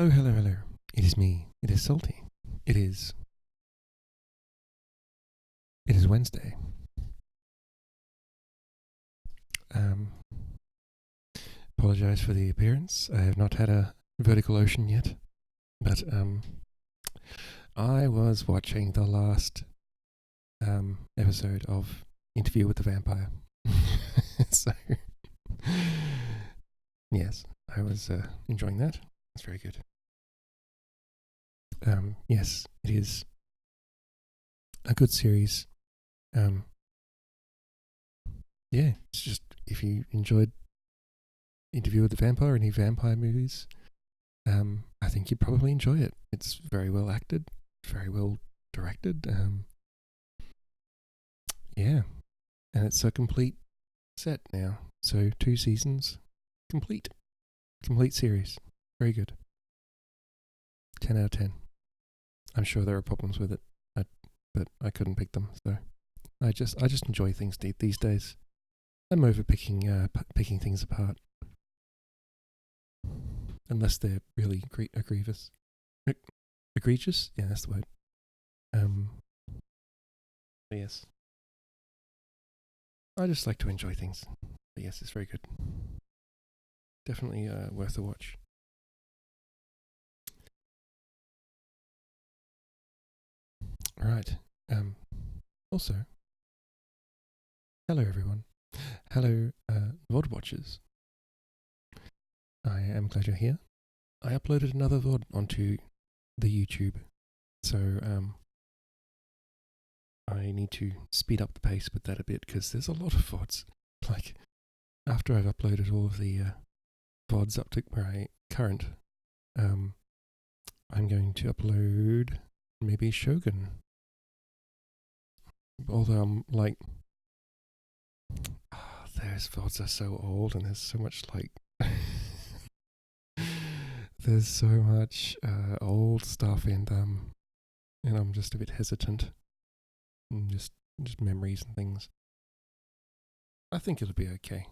Oh, hello, hello. It is me. It is Salty. It is. It is Wednesday. Apologize for the appearance. I have not had a vertical ocean yet, but I was watching the last episode of Interview with the Vampire. So, yes, I was enjoying that. It's very good. Yes, it is a good series. Yeah, it's just if you enjoyed Interview with the Vampire, any vampire movies, I think you'd probably enjoy it. It's very well acted, very well directed. Yeah, and it's a complete set now. So 2 seasons, complete series. Very good. 10 out of 10. I'm sure there are problems with it, but I couldn't pick them. So I just enjoy things these days. I'm over picking things apart, unless they're really egregious. Egregious? Yeah, that's the word. Yes. I just like to enjoy things. But yes, it's very good. Definitely worth a watch. Right. Also, hello everyone. Hello, VOD watchers. I am glad you're here. I uploaded another VOD onto the YouTube, so I need to speed up the pace with that a bit because there's a lot of VODs. Like, after I've uploaded all of the VODs up to where I current, I'm going to upload maybe Shogun. Although I'm like, those VODs are so old and there's so much like, there's so much old stuff in them, and I'm just a bit hesitant. And just memories and things. I think it'll be okay.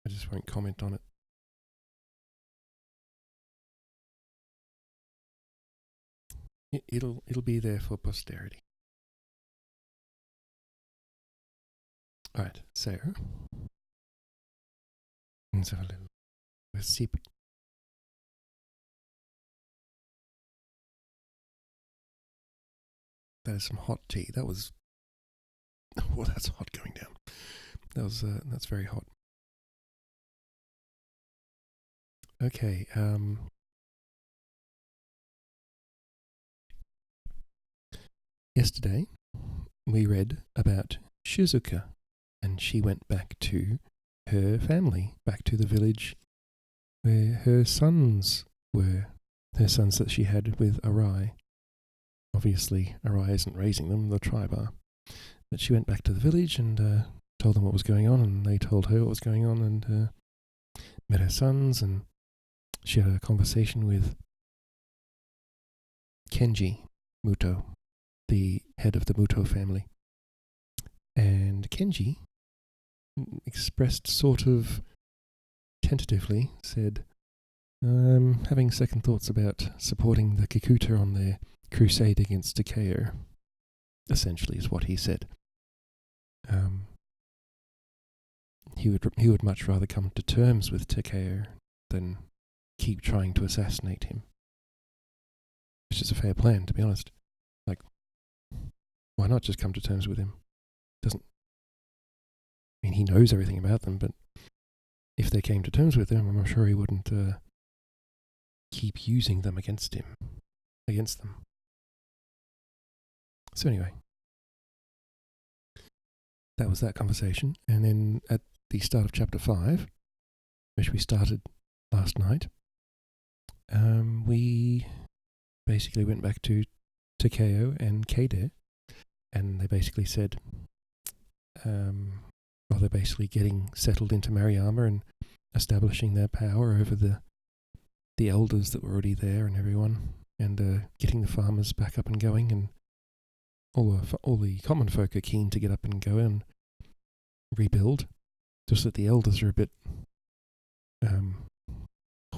I just won't comment on it. It'll be there for posterity. Alright, so let's have a little sip. That is some hot tea. That was that's hot going down. That's very hot. Okay, yesterday we read about Shizuka, and she went back to her family, back to the village where her sons were. Her sons that she had with Arai. Obviously, Arai isn't raising them, the tribe are. But she went back to the village and told them what was going on, and they told her what was going on, and met her sons, and she had a conversation with Kenji Muto, the head of the Muto family. And Kenji expressed sort of tentatively, said, I'm having second thoughts about supporting the Kikuta on their crusade against Takeo, essentially is what he said. He would much rather come to terms with Takeo than keep trying to assassinate him. Which is a fair plan, to be honest. Like, why not just come to terms with him? He knows everything about them, but if they came to terms with him, I'm sure he wouldn't keep using them against them. So anyway, that was that conversation. And then at the start of chapter 5, which we started last night, we basically went back to Takeo and Keide, and they basically said, they're basically getting settled into Mariyama and establishing their power over the elders that were already there and everyone, and getting the farmers back up and going, and all the common folk are keen to get up and go and rebuild, just that the elders are a bit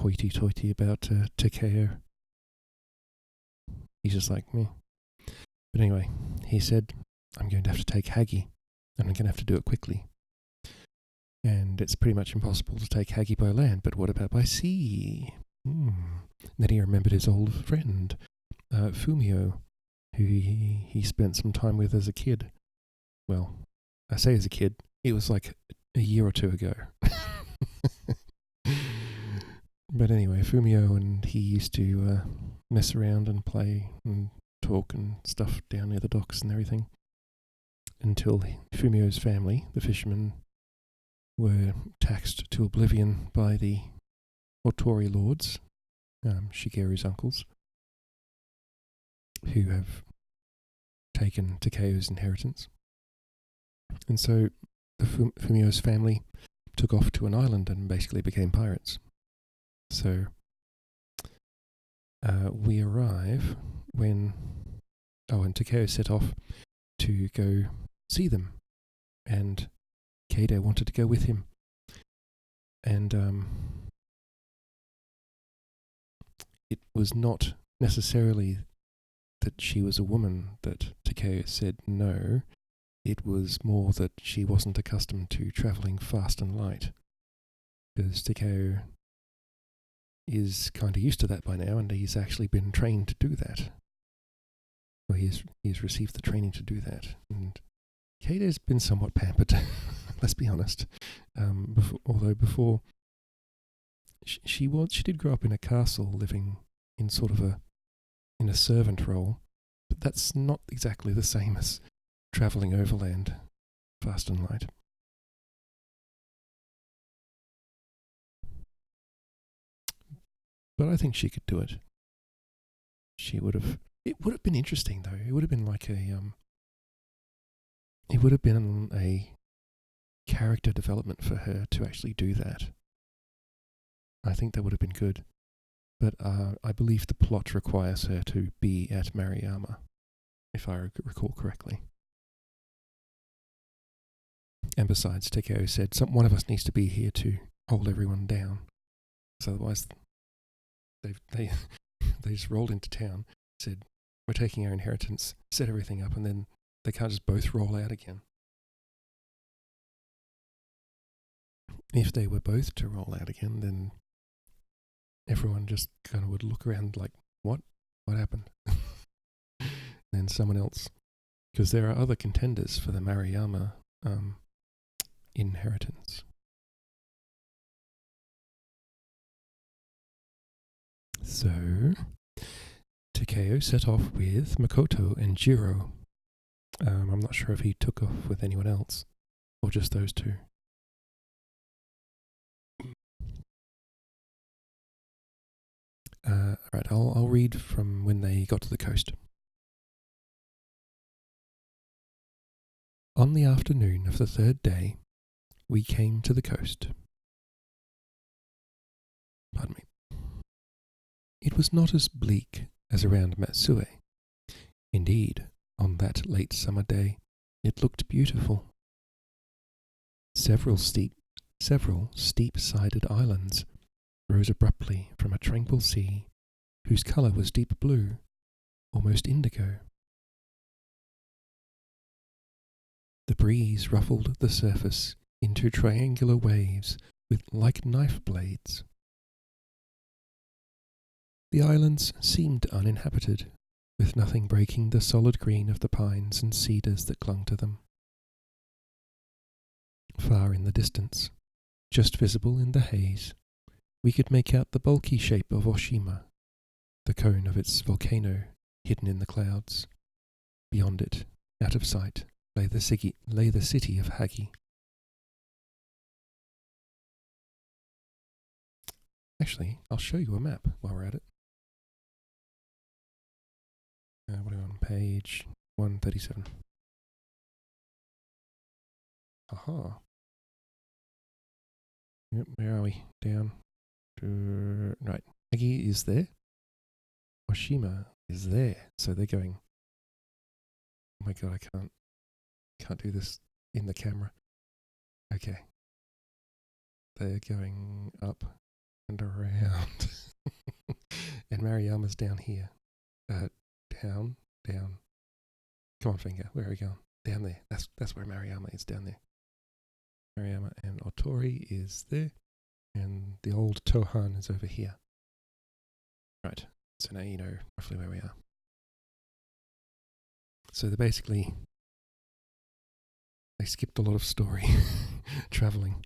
hoity-toity about Takeo. He's just like me. But anyway, he said, I'm going to have to take Hagi, and I'm going to have to do it quickly. And it's pretty much impossible to take Hagi by land, but what about by sea? Then he remembered his old friend, Fumio, who he spent some time with as a kid. Well, I say as a kid, it was like a year or two ago. But anyway, Fumio and he used to mess around and play and talk and stuff down near the docks and everything, until Fumio's family, the fishermen, were taxed to oblivion by the Otori lords, Shigeru's uncles, who have taken Takeo's inheritance. And so the Fumio's family took off to an island and basically became pirates. So we arrive when... and Takeo set off to go see them. And Keido wanted to go with him. And it was not necessarily that she was a woman that Takeo said no. It was more that she wasn't accustomed to travelling fast and light. Because Takeo is kind of used to that by now, and he's actually been trained to do that. Well, he's received the training to do that. And Keido's been somewhat pampered, let's be honest. Before she did grow up in a castle, living in sort of in a servant role, but that's not exactly the same as travelling overland fast and light. But I think she could do it. It would have been interesting though. It would have been like it would have been a character development for her to actually do that. I think that would have been good. But I believe the plot requires her to be at Maruyama, if I recall correctly. And besides, Takeo said one of us needs to be here to hold everyone down. So otherwise, they just rolled into town, said, we're taking our inheritance, set everything up, and then they can't just both roll out again. If they were both to roll out again, then everyone just kind of would look around like, what? What happened? Then someone else. Because there are other contenders for the Maruyama inheritance. So, Takeo set off with Makoto and Jiro. I'm not sure if he took off with anyone else, or just those two. Right, I'll read from when they got to the coast. On the afternoon of the third day, we came to the coast. Pardon me. It was not as bleak as around Matsue. Indeed, on that late summer day, it looked beautiful. Several steep-sided islands rose abruptly from a tranquil sea whose colour was deep blue, almost indigo. The breeze ruffled the surface into triangular waves like knife blades. The islands seemed uninhabited, with nothing breaking the solid green of the pines and cedars that clung to them. Far in the distance, just visible in the haze, we could make out the bulky shape of Oshima, the cone of its volcano hidden in the clouds. Beyond it, out of sight, lay the city of Hagi. Actually, I'll show you a map while we're at it. What are we on? Page 137. Aha. Yep, where are we? Down. Right. Hagi is there. Oshima is there. So they're going... Oh my god, I can't do this in the camera. Okay. They're going up and around. And Mariama's down here. Down. Come on, finger. Where are we going? Down there. That's where Mariama is, down there. Mariama and Otori is there. And the old Tohan is over here. Right. So now you know roughly where we are. So they skipped a lot of story traveling.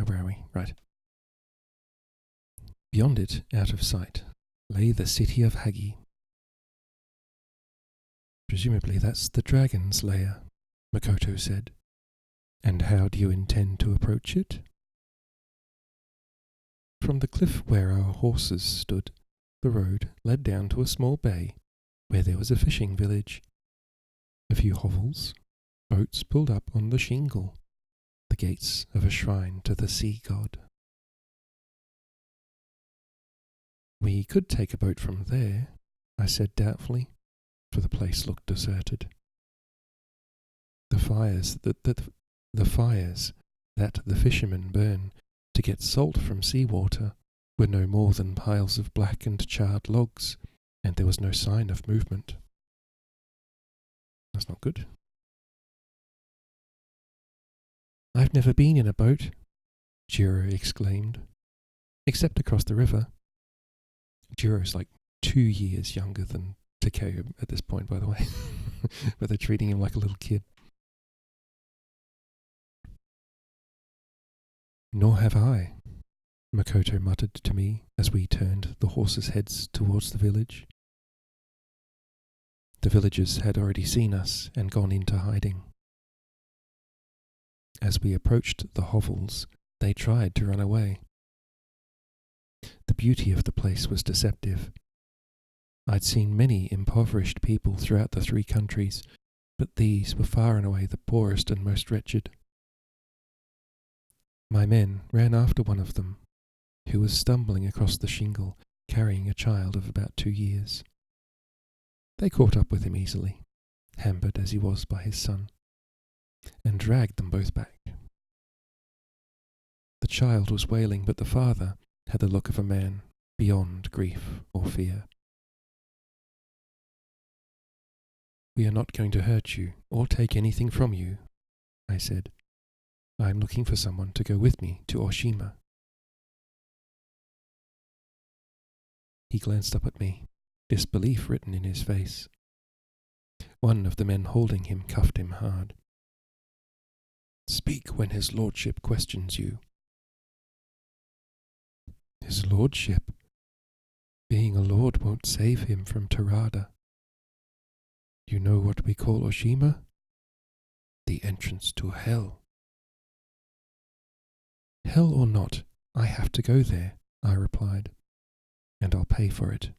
Where are we? Right. Beyond it, out of sight, lay the city of Hagi. Presumably that's the dragon's lair, Makoto said. And how do you intend to approach it? From the cliff where our horses stood, the road led down to a small bay where there was a fishing village. A few hovels, boats pulled up on the shingle, the gates of a shrine to the sea god. We could take a boat from there, I said doubtfully, for the place looked deserted. The fires that the fishermen burn to get salt from seawater were no more than piles of black and charred logs, and there was no sign of movement. That's not good. I've never been in a boat, Jiro exclaimed, except across the river. Jiro's like 2 years younger than Takeo at this point, by the way, but they're treating him like a little kid. Nor have I, Makoto muttered to me as we turned the horses' heads towards the village. The villagers had already seen us and gone into hiding. As we approached the hovels, they tried to run away. The beauty of the place was deceptive. I'd seen many impoverished people throughout the 3 countries, but these were far and away the poorest and most wretched. My men ran after one of them, who was stumbling across the shingle, carrying a child of about 2 years. They caught up with him easily, hampered as he was by his son, and dragged them both back. The child was wailing, but the father had the look of a man beyond grief or fear. We are not going to hurt you or take anything from you, I said. I am looking for someone to go with me to Oshima. He glanced up at me, disbelief written in his face. One of the men holding him cuffed him hard. Speak when his lordship questions you. His lordship? Being a lord won't save him from Terada. You know what we call Oshima? The entrance to hell. Hell or not, I have to go there, I replied, and I'll pay for it.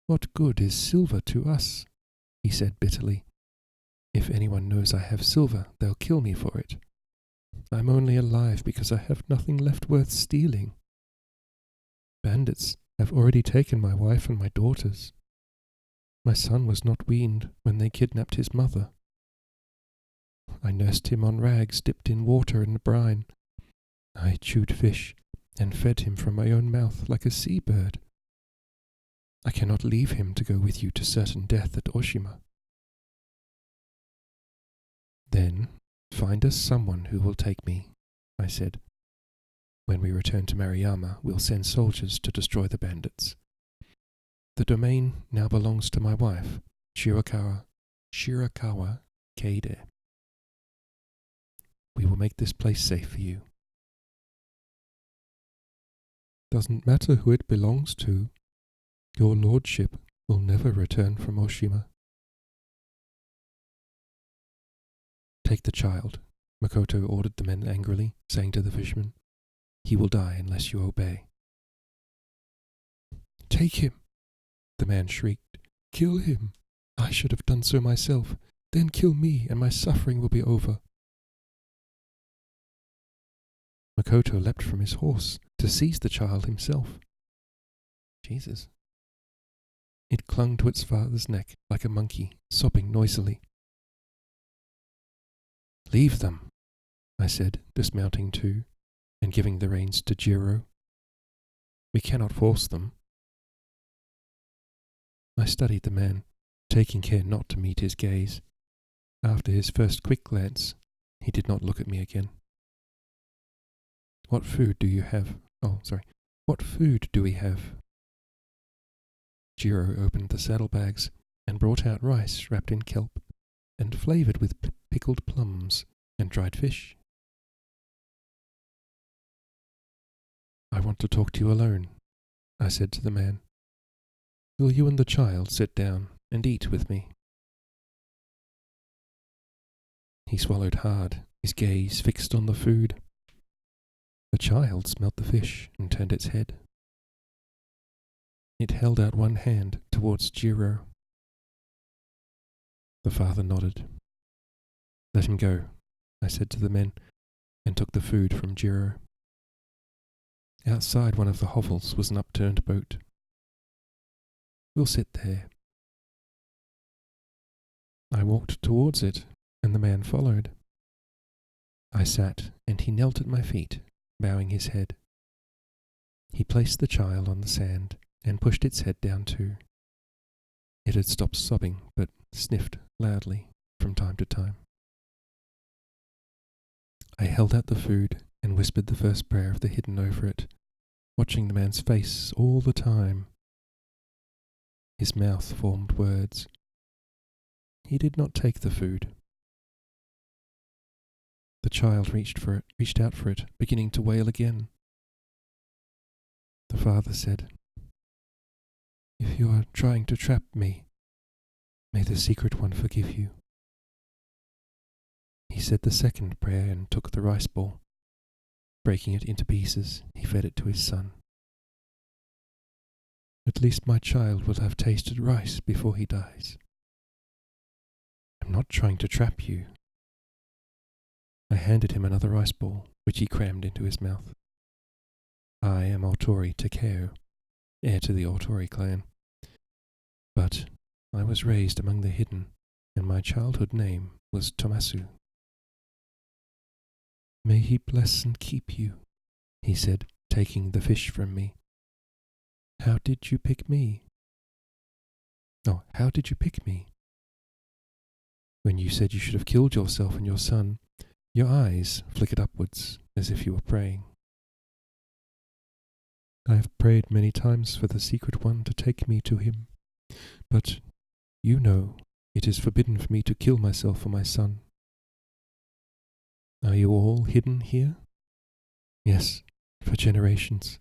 What good is silver to us? He said bitterly. If anyone knows I have silver, they'll kill me for it. I'm only alive because I have nothing left worth stealing. Bandits have already taken my wife and my daughters. My son was not weaned when they kidnapped his mother. I nursed him on rags dipped in water and brine. I chewed fish and fed him from my own mouth like a seabird. I cannot leave him to go with you to certain death at Oshima. Then find us someone who will take me, I said. When we return to Maruyama, we'll send soldiers to destroy the bandits. The domain now belongs to my wife, Shirakawa Keide. We will make this place safe for you. Doesn't matter who it belongs to. Your lordship will never return from Oshima. Take the child, Makoto ordered the men angrily, saying to the fisherman. He will die unless you obey. Take him, the man shrieked. Kill him. I should have done so myself. Then kill me and my suffering will be over. Makoto leapt from his horse to seize the child himself. Jesus. It clung to its father's neck like a monkey, sobbing noisily. Leave them, I said, dismounting too, and giving the reins to Jiro. We cannot force them. I studied the man, taking care not to meet his gaze. After his first quick glance, he did not look at me again. What food do you have? What food do we have? Jiro opened the saddlebags and brought out rice wrapped in kelp and flavoured with pickled plums and dried fish. I want to talk to you alone, I said to the man. Will you and the child sit down and eat with me? He swallowed hard, his gaze fixed on the food. The child smelt the fish and turned its head. It held out one hand towards Jiro. The father nodded. Let him go, I said to the men, and took the food from Jiro. Outside one of the hovels was an upturned boat. We'll sit there. I walked towards it, and the man followed. I sat, and he knelt at my feet, bowing his head. He placed the child on the sand and pushed its head down too. It had stopped sobbing, but sniffed loudly from time to time. I held out the food and whispered the first prayer of the hidden over it, watching the man's face all the time. His mouth formed words. He did not take the food. The child reached out for it, beginning to wail again. The father said, If you are trying to trap me, may the secret one forgive you. He said the second prayer and took the rice ball. Breaking it into pieces, he fed it to his son. At least my child will have tasted rice before he dies. I'm not trying to trap you. I handed him another rice ball, which he crammed into his mouth. I am Autori Takeo, heir to the Autori clan. But I was raised among the hidden, and my childhood name was Tomasu. May he bless and keep you, he said, taking the fish from me. How did you pick me? How did you pick me? When you said you should have killed yourself and your son, your eyes flickered upwards as if you were praying. I have prayed many times for the secret one to take me to him, but you know it is forbidden for me to kill myself for my son. Are you all hidden here? Yes, for generations,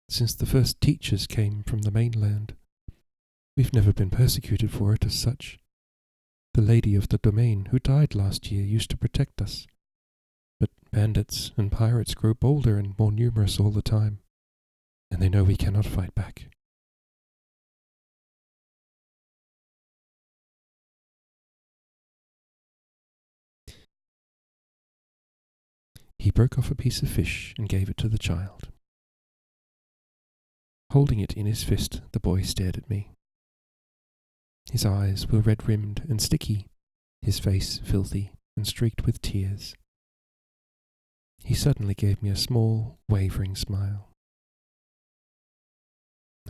since the first teachers came from the mainland. We've never been persecuted for it as such. The lady of the domain who died last year used to protect us. But bandits and pirates grow bolder and more numerous all the time, and they know we cannot fight back. He broke off a piece of fish and gave it to the child. Holding it in his fist, the boy stared at me. His eyes were red-rimmed and sticky, his face filthy and streaked with tears. He suddenly gave me a small, wavering smile.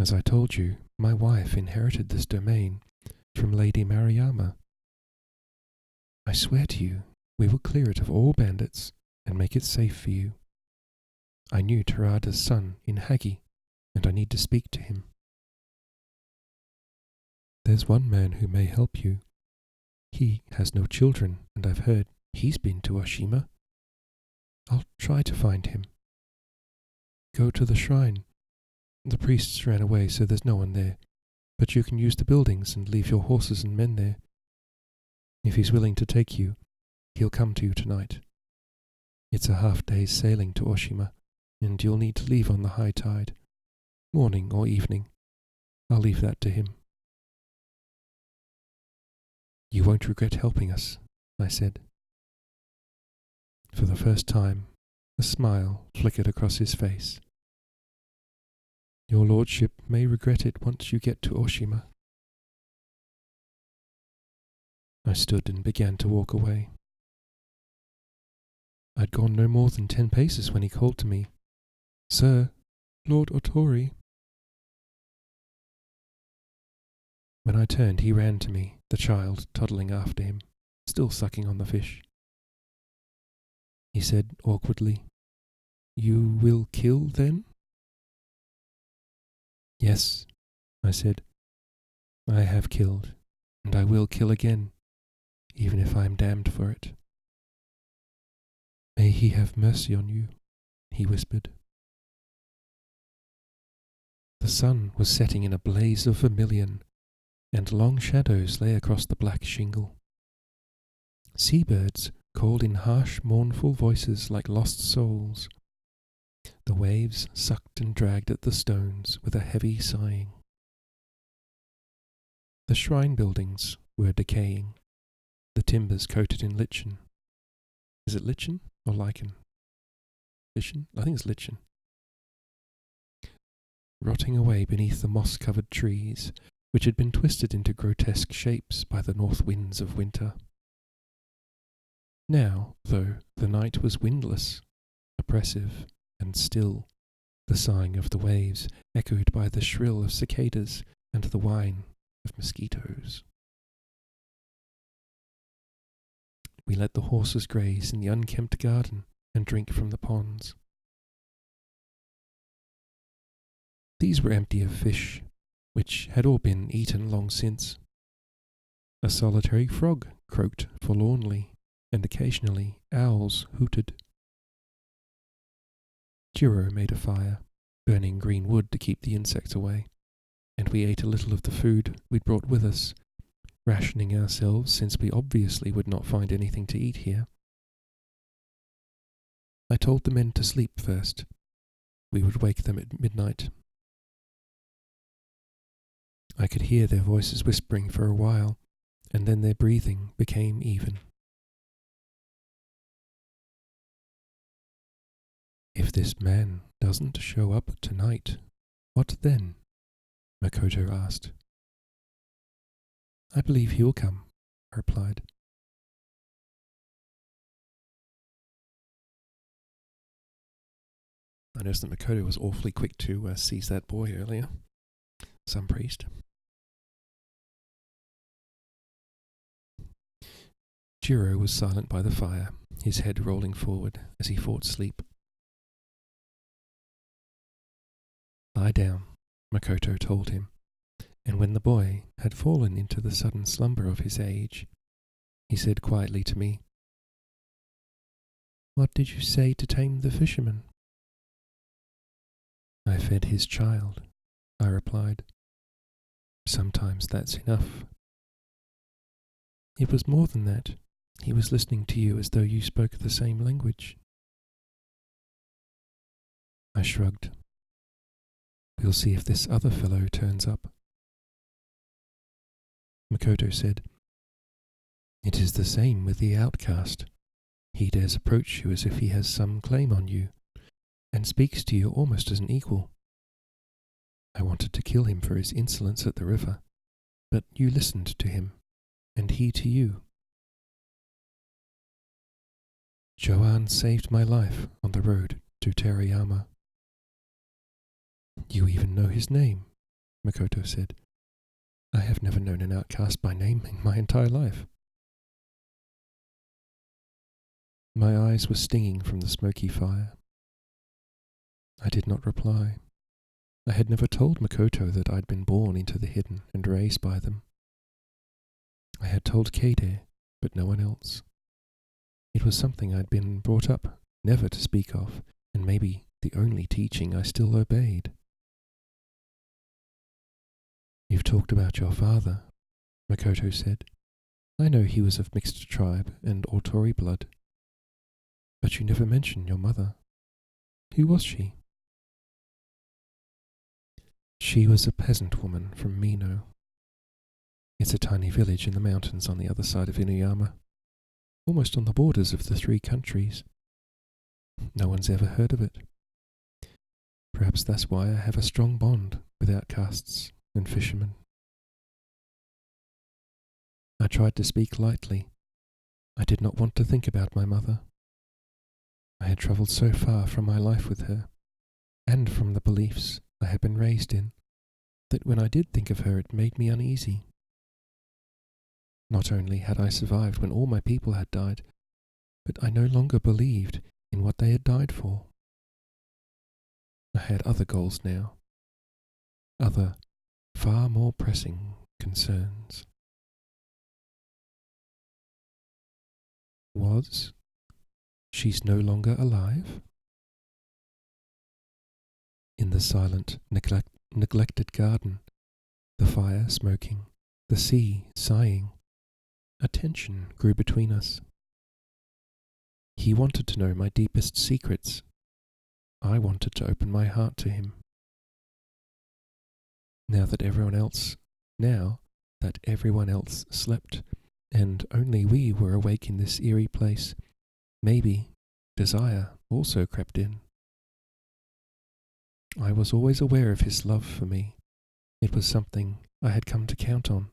As I told you, my wife inherited this domain from Lady Mariyama. I swear to you, we will clear it of all bandits and make it safe for you. I knew Terada's son in Hagi, and I need to speak to him. There's one man who may help you. He has no children, and I've heard he's been to Oshima. I'll try to find him. Go to the shrine. The priests ran away, so there's no one there, but you can use the buildings and leave your horses and men there. If he's willing to take you, he'll come to you tonight. It's a half-day's sailing to Oshima, and you'll need to leave on the high tide, morning or evening. I'll leave that to him. You won't regret helping us, I said. For the first time, a smile flickered across his face. Your lordship may regret it once you get to Oshima. I stood and began to walk away. I'd gone no more than 10 paces when he called to me, "Sir, Lord Otori." When I turned, he ran to me, the child toddling after him, still sucking on the fish. He said awkwardly, "You will kill, then?" "Yes," I said. "I have killed, and I will kill again, even if I am damned for it." "May he have mercy on you," he whispered. The sun was setting in a blaze of vermilion, and long shadows lay across the black shingle. Seabirds called in harsh, mournful voices like lost souls. The waves sucked and dragged at the stones with a heavy sighing. The shrine buildings were decaying, the timbers coated in lichen. Is it lichen or lichen? Lichen? I think it's lichen. Rotting away beneath the moss-covered trees, which had been twisted into grotesque shapes by the north winds of winter. Now, though, the night was windless, oppressive, and still, the sighing of the waves echoed by the shrill of cicadas and the whine of mosquitoes. We let the horses graze in the unkempt garden and drink from the ponds. These were empty of fish, which had all been eaten long since. A solitary frog croaked forlornly, and occasionally owls hooted. Jiro made a fire, burning green wood to keep the insects away, and we ate a little of the food we'd brought with us, rationing ourselves since we obviously would not find anything to eat here. I told the men to sleep first. We would wake them at midnight. I could hear their voices whispering for a while, and then their breathing became even. "If this man doesn't show up tonight, what then?" Makoto asked. "I believe he will come," I replied. I noticed that Makoto was awfully quick to seize that boy earlier. Some priest. Jiro was silent by the fire, his head rolling forward as he fought sleep. "Lie down," Makoto told him, and when the boy had fallen into the sudden slumber of his age, he said quietly to me, "What did you say to tame the fisherman?" "I fed his child," I replied. "Sometimes that's enough." "It was more than that. He was listening to you as though you spoke the same language." I shrugged. "We'll see if this other fellow turns up." Makoto said, "It is the same with the outcast. He dares approach you as if he has some claim on you, and speaks to you almost as an equal. I wanted to kill him for his insolence at the river, but you listened to him, and he to you. Joanne saved my life on the road to Terayama." "You even know his name," Makoto said. "I have never known an outcast by name in my entire life." My eyes were stinging from the smoky fire. I did not reply. I had never told Makoto that I'd been born into the hidden and raised by them. I had told Keide, but no one else. It was something I'd been brought up never to speak of, and maybe the only teaching I still obeyed. "You've talked about your father," Makoto said. "I know he was of mixed tribe and Otori blood. But you never mentioned your mother. Who was she?" "She was a peasant woman from Mino. It's a tiny village in the mountains on the other side of Inuyama, almost on the borders of the 3 countries. No one's ever heard of it. Perhaps that's why I have a strong bond with outcasts and fishermen. I tried to speak lightly. I did not want to think about my mother. I had travelled so far from my life with her, and from the beliefs I had been raised in, that when I did think of her it made me uneasy. Not only had I survived when all my people had died, but I no longer believed in what they had died for. I had other goals now, other, far more pressing concerns. Was she's no longer alive? In the silent, neglected garden, the fire smoking, the sea sighing, a tension grew between us. He wanted to know my deepest secrets. I wanted to open my heart to him. Now that everyone else slept, and only we were awake in this eerie place, maybe desire also crept in. I was always aware of his love for me. It was something I had come to count on,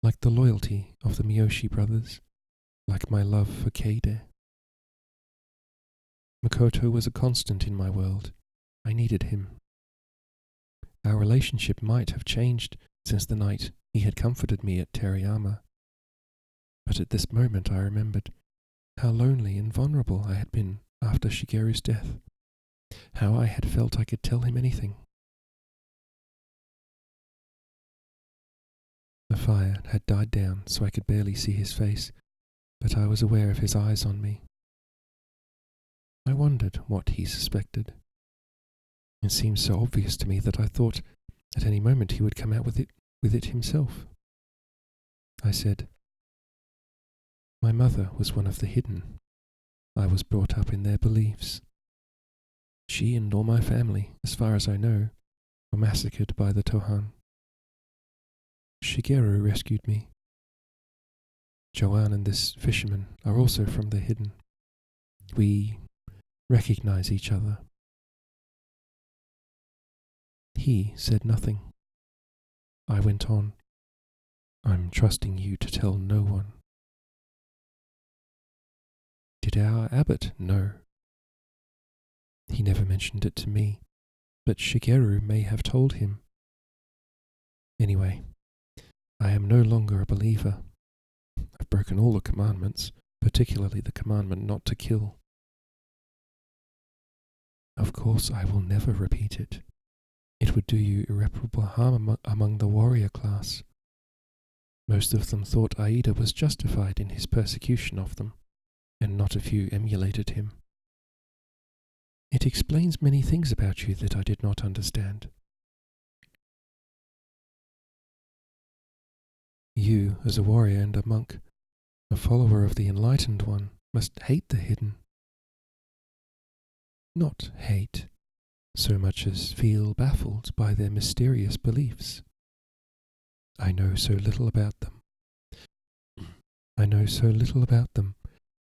like the loyalty of the Miyoshi brothers, like my love for Keide. Makoto was a constant in my world. I needed him. Our relationship might have changed since the night he had comforted me at Teriyama. But at this moment I remembered how lonely and vulnerable I had been after Shigeru's death, how I had felt I could tell him anything. The fire had died down so I could barely see his face, but I was aware of his eyes on me. I wondered what he suspected. It seemed so obvious to me that I thought at any moment he would come out with it himself. I said, "My mother was one of the hidden. I was brought up in their beliefs. She and all my family, as far as I know, were massacred by the Tohan. Shigeru rescued me. Joanne and this fisherman are also from the hidden. We recognize each other." He said nothing. I went on, "I'm trusting you to tell no one." Did our abbot know? He never mentioned it to me, but Shigeru may have told him. Anyway, I am no longer a believer. I've broken all the commandments, particularly the commandment not to kill. Of course I will never repeat it. It would do you irreparable harm among the warrior class. Most of them thought Aida was justified in his persecution of them, and not a few emulated him. It explains many things about you that I did not understand. You, as a warrior and a monk, a follower of the Enlightened One, must hate the hidden. Not hate, so much as feel baffled by their mysterious beliefs. I know so little about them.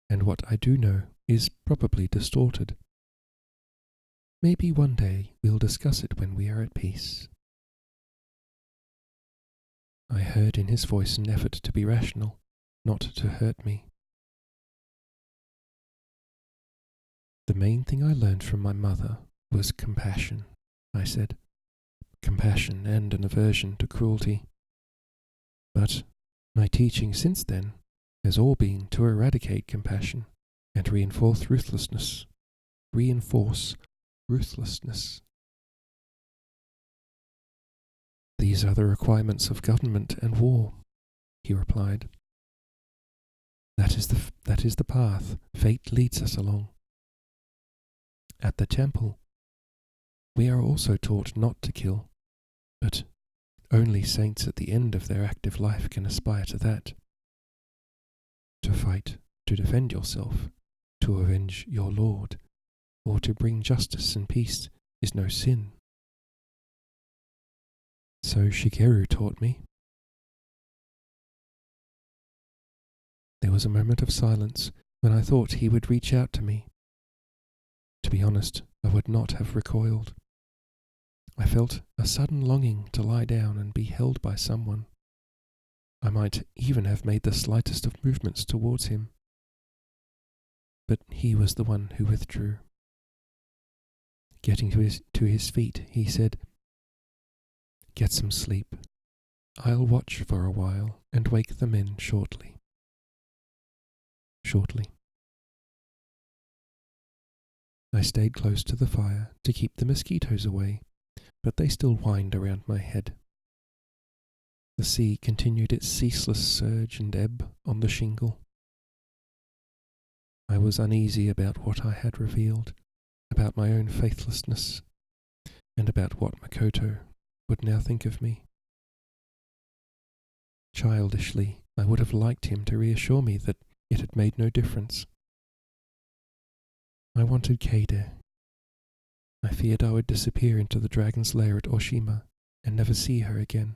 And what I do know is probably distorted. Maybe one day we'll discuss it when we are at peace. I heard in his voice an effort to be rational, not to hurt me. The main thing I learned from my mother was compassion, I said. Compassion and an aversion to cruelty. But my teaching since then has all been to eradicate compassion and reinforce ruthlessness. These are the requirements of government and war, he replied. That is the path fate leads us along. At the temple, we are also taught not to kill, but only saints at the end of their active life can aspire to that. To fight, to defend yourself, to avenge your lord, or to bring justice and peace is no sin. So Shigeru taught me. There was a moment of silence when I thought he would reach out to me. To be honest, I would not have recoiled. I felt a sudden longing to lie down and be held by someone. I might even have made the slightest of movements towards him. But he was the one who withdrew. Getting to his feet, he said, "Get some sleep. I'll watch for a while and wake the men shortly." I stayed close to the fire to keep the mosquitoes away, but they still whined around my head. The sea continued its ceaseless surge and ebb on the shingle. I was uneasy about what I had revealed, about my own faithlessness, and about what Makoto would now think of me. Childishly, I would have liked him to reassure me that it had made no difference. I wanted Keide. I feared I would disappear into the dragon's lair at Oshima and never see her again.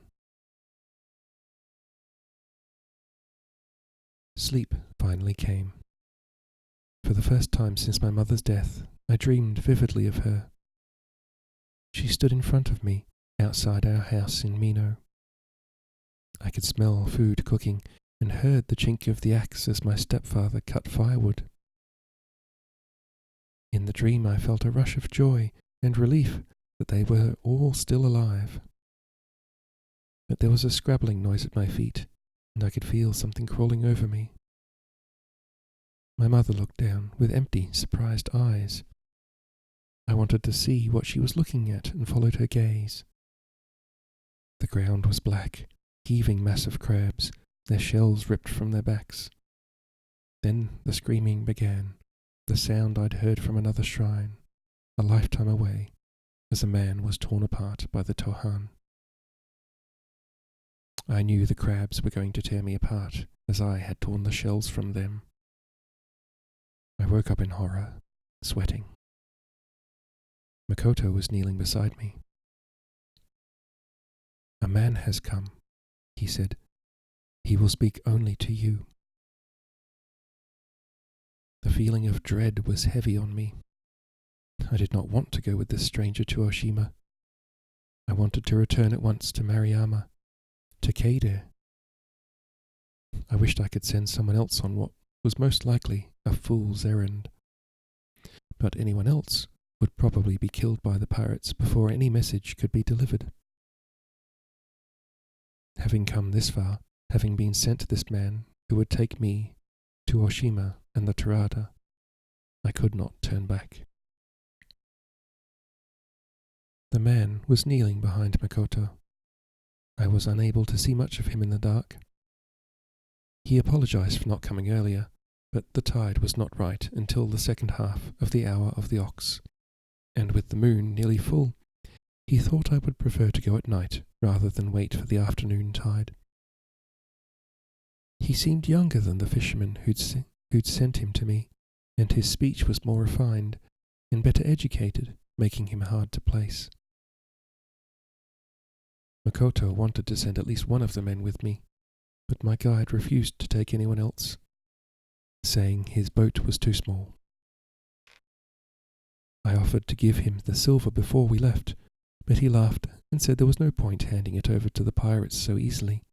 Sleep finally came. For the first time since my mother's death, I dreamed vividly of her. She stood in front of me, outside our house in Mino. I could smell food cooking and heard the chink of the axe as my stepfather cut firewood. In the dream I felt a rush of joy and relief that they were all still alive. But there was a scrabbling noise at my feet, and I could feel something crawling over me. My mother looked down with empty, surprised eyes. I wanted to see what she was looking at and followed her gaze. The ground was black, heaving massive crabs, their shells ripped from their backs. Then the screaming began, the sound I'd heard from another shrine, a lifetime away, as a man was torn apart by the Tohan. I knew the crabs were going to tear me apart, as I had torn the shells from them. I woke up in horror, sweating. Makoto was kneeling beside me. "A man has come," he said. "He will speak only to you." The feeling of dread was heavy on me. I did not want to go with this stranger to Oshima. I wanted to return at once to Mariyama, to Keide. I wished I could send someone else on what was most likely a fool's errand. But anyone else would probably be killed by the pirates before any message could be delivered. Having come this far, having been sent to this man who would take me to Oshima and the Terada, I could not turn back. The man was kneeling behind Makoto. I was unable to see much of him in the dark. He apologized for not coming earlier, but the tide was not right until the second half of the hour of the ox, and with the moon nearly full, he thought I would prefer to go at night rather than wait for the afternoon tide. He seemed younger than the fisherman who'd sent him to me, and his speech was more refined and better educated, making him hard to place. Makoto wanted to send at least one of the men with me, but my guide refused to take anyone else, saying his boat was too small. I offered to give him the silver before we left, but he laughed and said there was no point handing it over to the pirates so easily.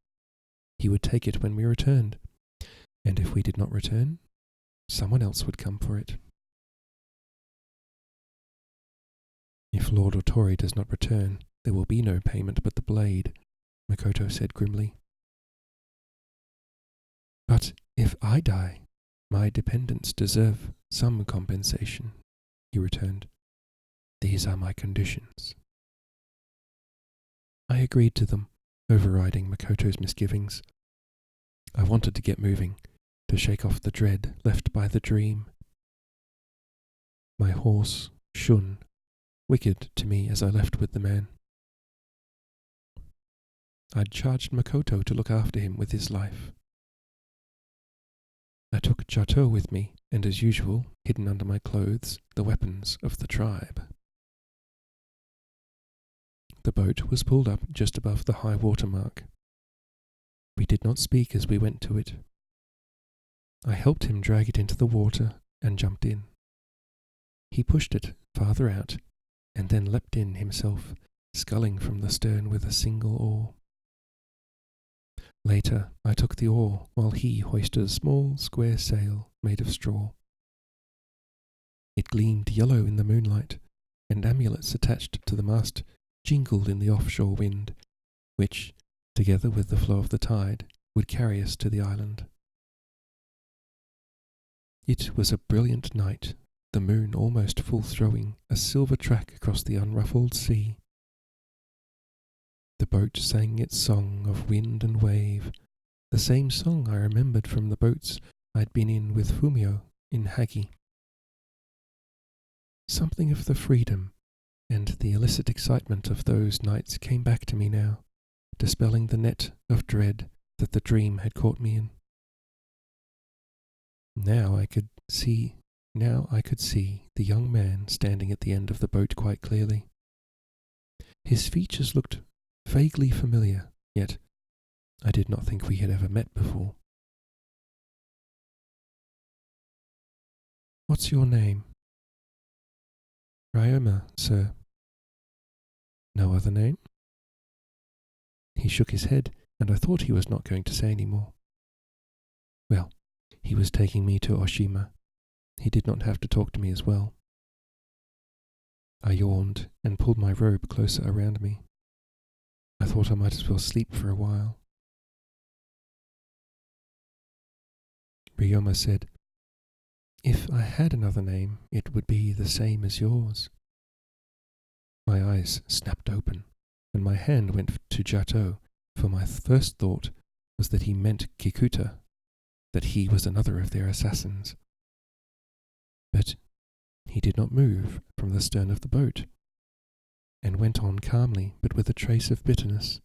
He would take it when we returned, and if we did not return, someone else would come for it. "If Lord Otori does not return, there will be no payment but the blade," Makoto said grimly. "But if I die, my dependents deserve some compensation," he returned. "These are my conditions." I agreed to them, overriding Makoto's misgivings. I wanted to get moving, to shake off the dread left by the dream. My horse, Shun, whinnied to me as I left with the man. I'd charged Makoto to look after him with his life. I took Chateau with me, and as usual, hidden under my clothes, the weapons of the tribe. The boat was pulled up just above the high water mark. We did not speak as we went to it. I helped him drag it into the water and jumped in. He pushed it farther out and then leapt in himself, sculling from the stern with a single oar. Later, I took the oar while he hoisted a small square sail made of straw. It gleamed yellow in the moonlight, and amulets attached to the mast jingled in the offshore wind, which, together with the flow of the tide, would carry us to the island. It was a brilliant night, the moon almost full, throwing a silver track across the unruffled sea. The boat sang its song of wind and wave, the same song I remembered from the boats I'd been in with Fumio in Hagi. Something of the freedom and the illicit excitement of those nights came back to me now, dispelling the net of dread that the dream had caught me in. Now I could see the young man standing at the end of the boat quite clearly. His features looked vaguely familiar, yet I did not think we had ever met before. "What's your name?" "Ryoma, sir." "No other name?" He shook his head, and I thought he was not going to say any more. Well, he was taking me to Oshima. He did not have to talk to me as well. I yawned and pulled my robe closer around me. I thought I might as well sleep for a while. Ryoma said, "If I had another name, it would be the same as yours." My eyes snapped open, and my hand went to Jato, for my first thought was that he meant Kikuta, that he was another of their assassins. But he did not move from the stern of the boat, and went on calmly but with a trace of bitterness.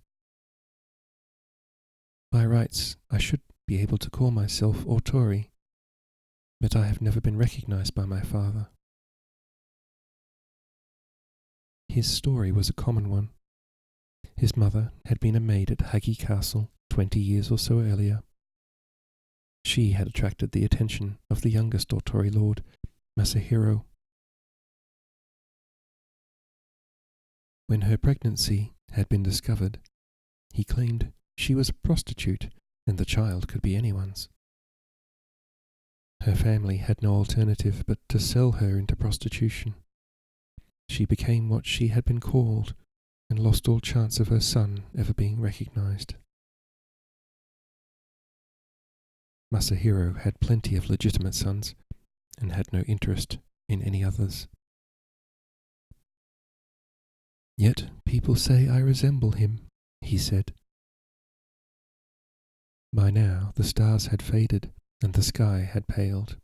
"By rights, I should be able to call myself Otori, but I have never been recognized by my father." His story was a common one. His mother had been a maid at Hagi Castle 20 years or so earlier. She had attracted the attention of the youngest Otori lord, Masahiro. When her pregnancy had been discovered, he claimed she was a prostitute and the child could be anyone's. Her family had no alternative but to sell her into prostitution. She became what she had been called and lost all chance of her son ever being recognized. Masahiro had plenty of legitimate sons and had no interest in any others. "Yet people say I resemble him," he said. By now the stars had faded and the sky had paled.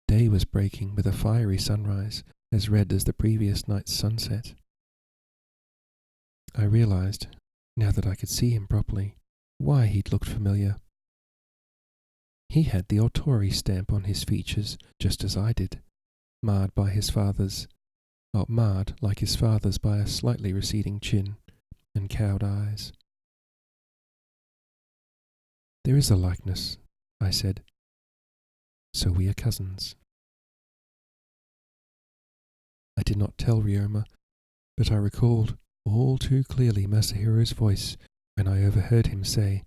Day was breaking with a fiery sunrise as red as the previous night's sunset. I realized, now that I could see him properly, why he'd looked familiar. He had the Otori stamp on his features just as I did, marred like his father's by a slightly receding chin and cowed eyes. "There is a likeness," I said. "So we are cousins." I did not tell Ryoma, but I recalled all too clearly Masahiro's voice when I overheard him say,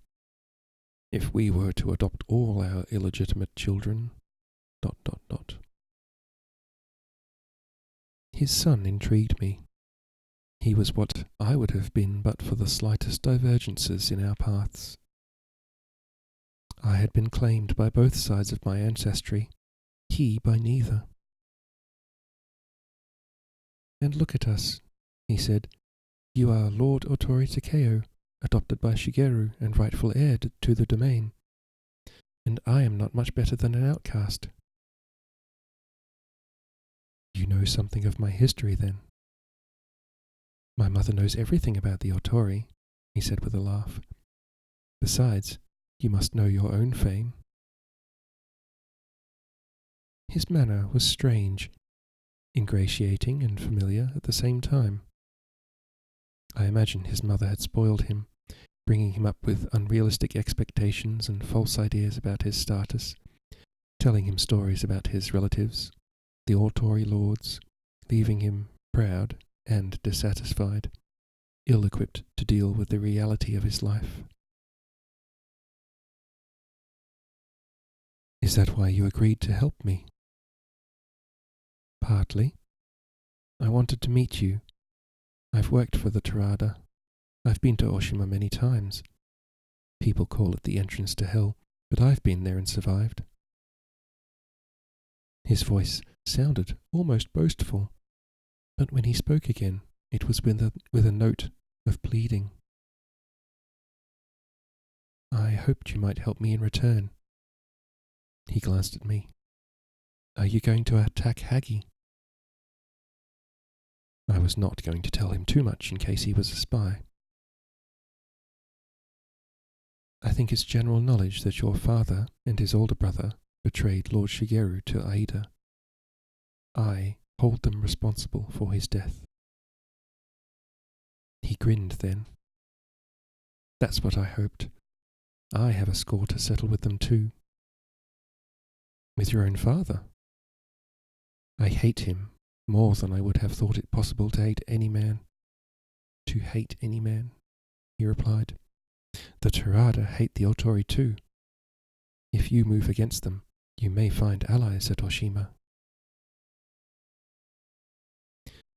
"If we were to adopt all our illegitimate children, ... His son intrigued me. He was what I would have been but for the slightest divergences in our paths. I had been claimed by both sides of my ancestry, he by neither. "And look at us," he said. "You are Lord Otori Takeo, adopted by Shigeru and rightful heir to the domain. And I am not much better than an outcast." "You know something of my history, then?" "My mother knows everything about the Otori," he said with a laugh. "Besides, you must know your own fame." His manner was strange, ingratiating and familiar at the same time. I imagine his mother had spoiled him, bringing him up with unrealistic expectations and false ideas about his status, telling him stories about his relatives, the Otori lords, leaving him proud and dissatisfied, ill-equipped to deal with the reality of his life. Is that why you agreed to help me? Partly. I wanted to meet you. I've worked for the Tirada. I've been to Oshima many times. People call it the entrance to hell, but I've been there and survived. His voice sounded almost boastful, but when he spoke again, it was with a note of pleading. I hoped you might help me in return. He glanced at me. Are you going to attack Hagi? I was not going to tell him too much in case he was a spy. I think it's general knowledge that your father and his older brother betrayed Lord Shigeru to Aida. I hold them responsible for his death. He grinned then. That's what I hoped. I have a score to settle with them too. With your own father? I hate him more than I would have thought it possible to hate any man. To hate any man, he replied. The Tirada hate the Otori too. If you move against them, you may find allies at Oshima.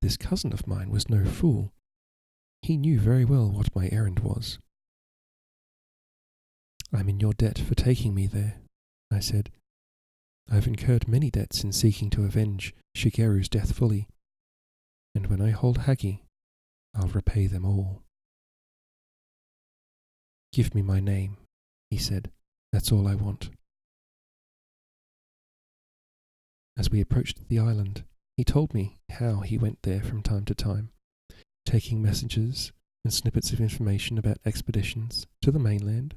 This cousin of mine was no fool. He knew very well what my errand was. I'm in your debt for taking me there, I said. I've incurred many debts in seeking to avenge Shigeru's death fully, and when I hold Hagi, I'll repay them all. Give me my name, he said. That's all I want. As we approached the island, he told me how he went there from time to time, taking messages and snippets of information about expeditions to the mainland,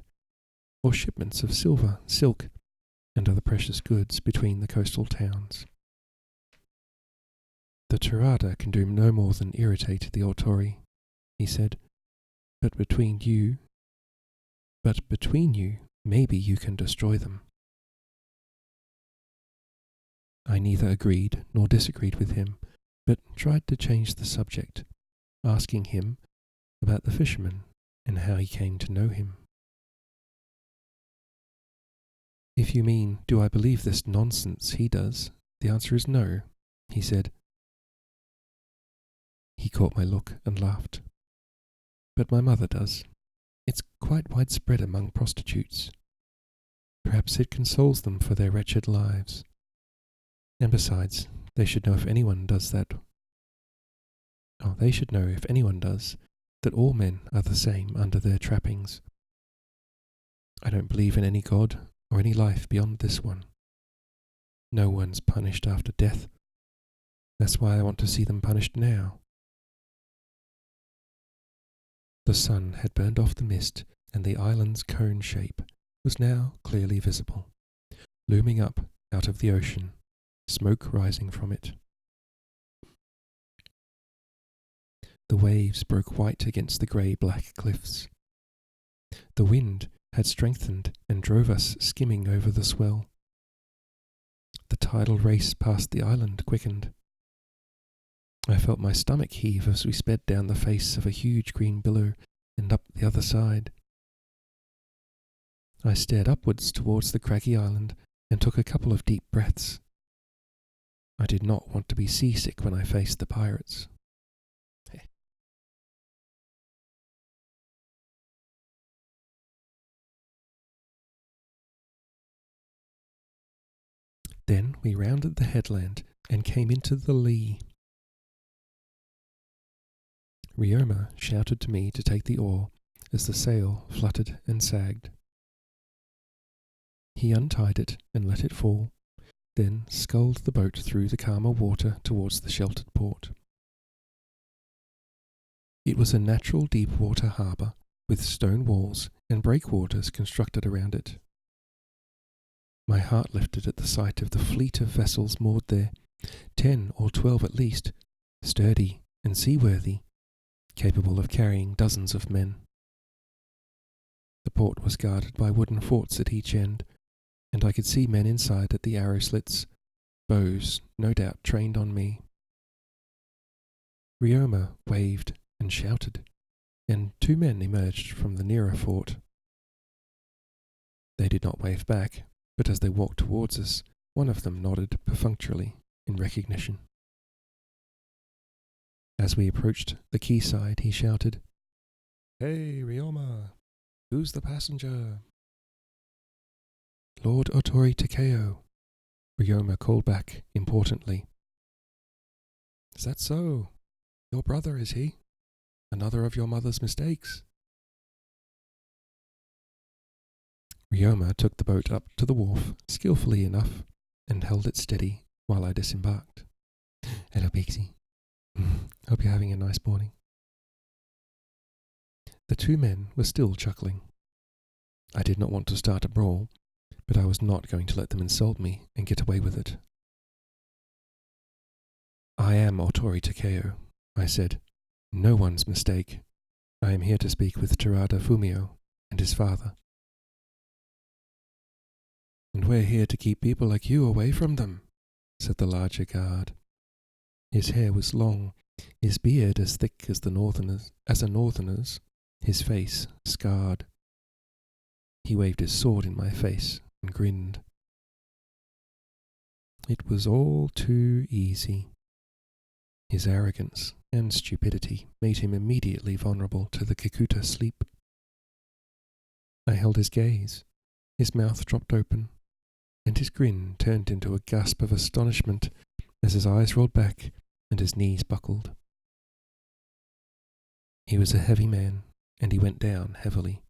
or shipments of silver, silk, and other precious goods between the coastal towns. The Tirada can do no more than irritate the Otori, he said, but between you, maybe you can destroy them. I neither agreed nor disagreed with him, but tried to change the subject, asking him about the fisherman and how he came to know him. If you mean, do I believe this nonsense he does, the answer is no, he said. He caught my look and laughed. But my mother does. It's quite widespread among prostitutes. Perhaps it consoles them for their wretched lives. And besides, they should know if anyone does that. They should know if anyone does, that all men are the same under their trappings. I don't believe in any God or any life beyond this one. No one's punished after death. That's why I want to see them punished now. The sun had burned off the mist, and the island's cone shape was now clearly visible, looming up out of the ocean, smoke rising from it. The waves broke white against the grey-black cliffs. The wind had strengthened and drove us skimming over the swell. The tidal race past the island quickened. I felt my stomach heave as we sped down the face of a huge green billow and up the other side. I stared upwards towards the craggy island and took a couple of deep breaths. I did not want to be seasick when I faced the pirates. Then we rounded the headland and came into the lee. Ryoma shouted to me to take the oar as the sail fluttered and sagged. He untied it and let it fall, then sculled the boat through the calmer water towards the sheltered port. It was a natural deep-water harbour with stone walls and breakwaters constructed around it. My heart lifted at the sight of the fleet of vessels moored there, 10 or 12 at least, sturdy and seaworthy, capable of carrying dozens of men. The port was guarded by wooden forts at each end, and I could see men inside at the arrow slits, bows no doubt trained on me. Ryoma waved and shouted, and 2 men emerged from the nearer fort. They did not wave back, but as they walked towards us, one of them nodded perfunctorily in recognition. As we approached the quayside, he shouted, "Hey, Ryoma! Who's the passenger?" "Lord Otori Takeo," Ryoma called back importantly. "Is that so? Your brother, is he? Another of your mother's mistakes?" Ryoma took the boat up to the wharf skillfully enough and held it steady while I disembarked. "Hello, Pixie. Hope you're having a nice morning." The 2 men were still chuckling. I did not want to start a brawl, but I was not going to let them insult me and get away with it. "I am Otori Takeo," I said. "No one's mistake. I am here to speak with Terada Fumio and his father." "And we're here to keep people like you away from them," said the larger guard. His hair was long, his beard as thick as a northerner's, his face scarred. He waved his sword in my face and grinned. It was all too easy. His arrogance and stupidity made him immediately vulnerable to the Kikuta sleep. I held his gaze. His mouth dropped open, and his grin turned into a gasp of astonishment as his eyes rolled back and his knees buckled. He was a heavy man, and he went down heavily,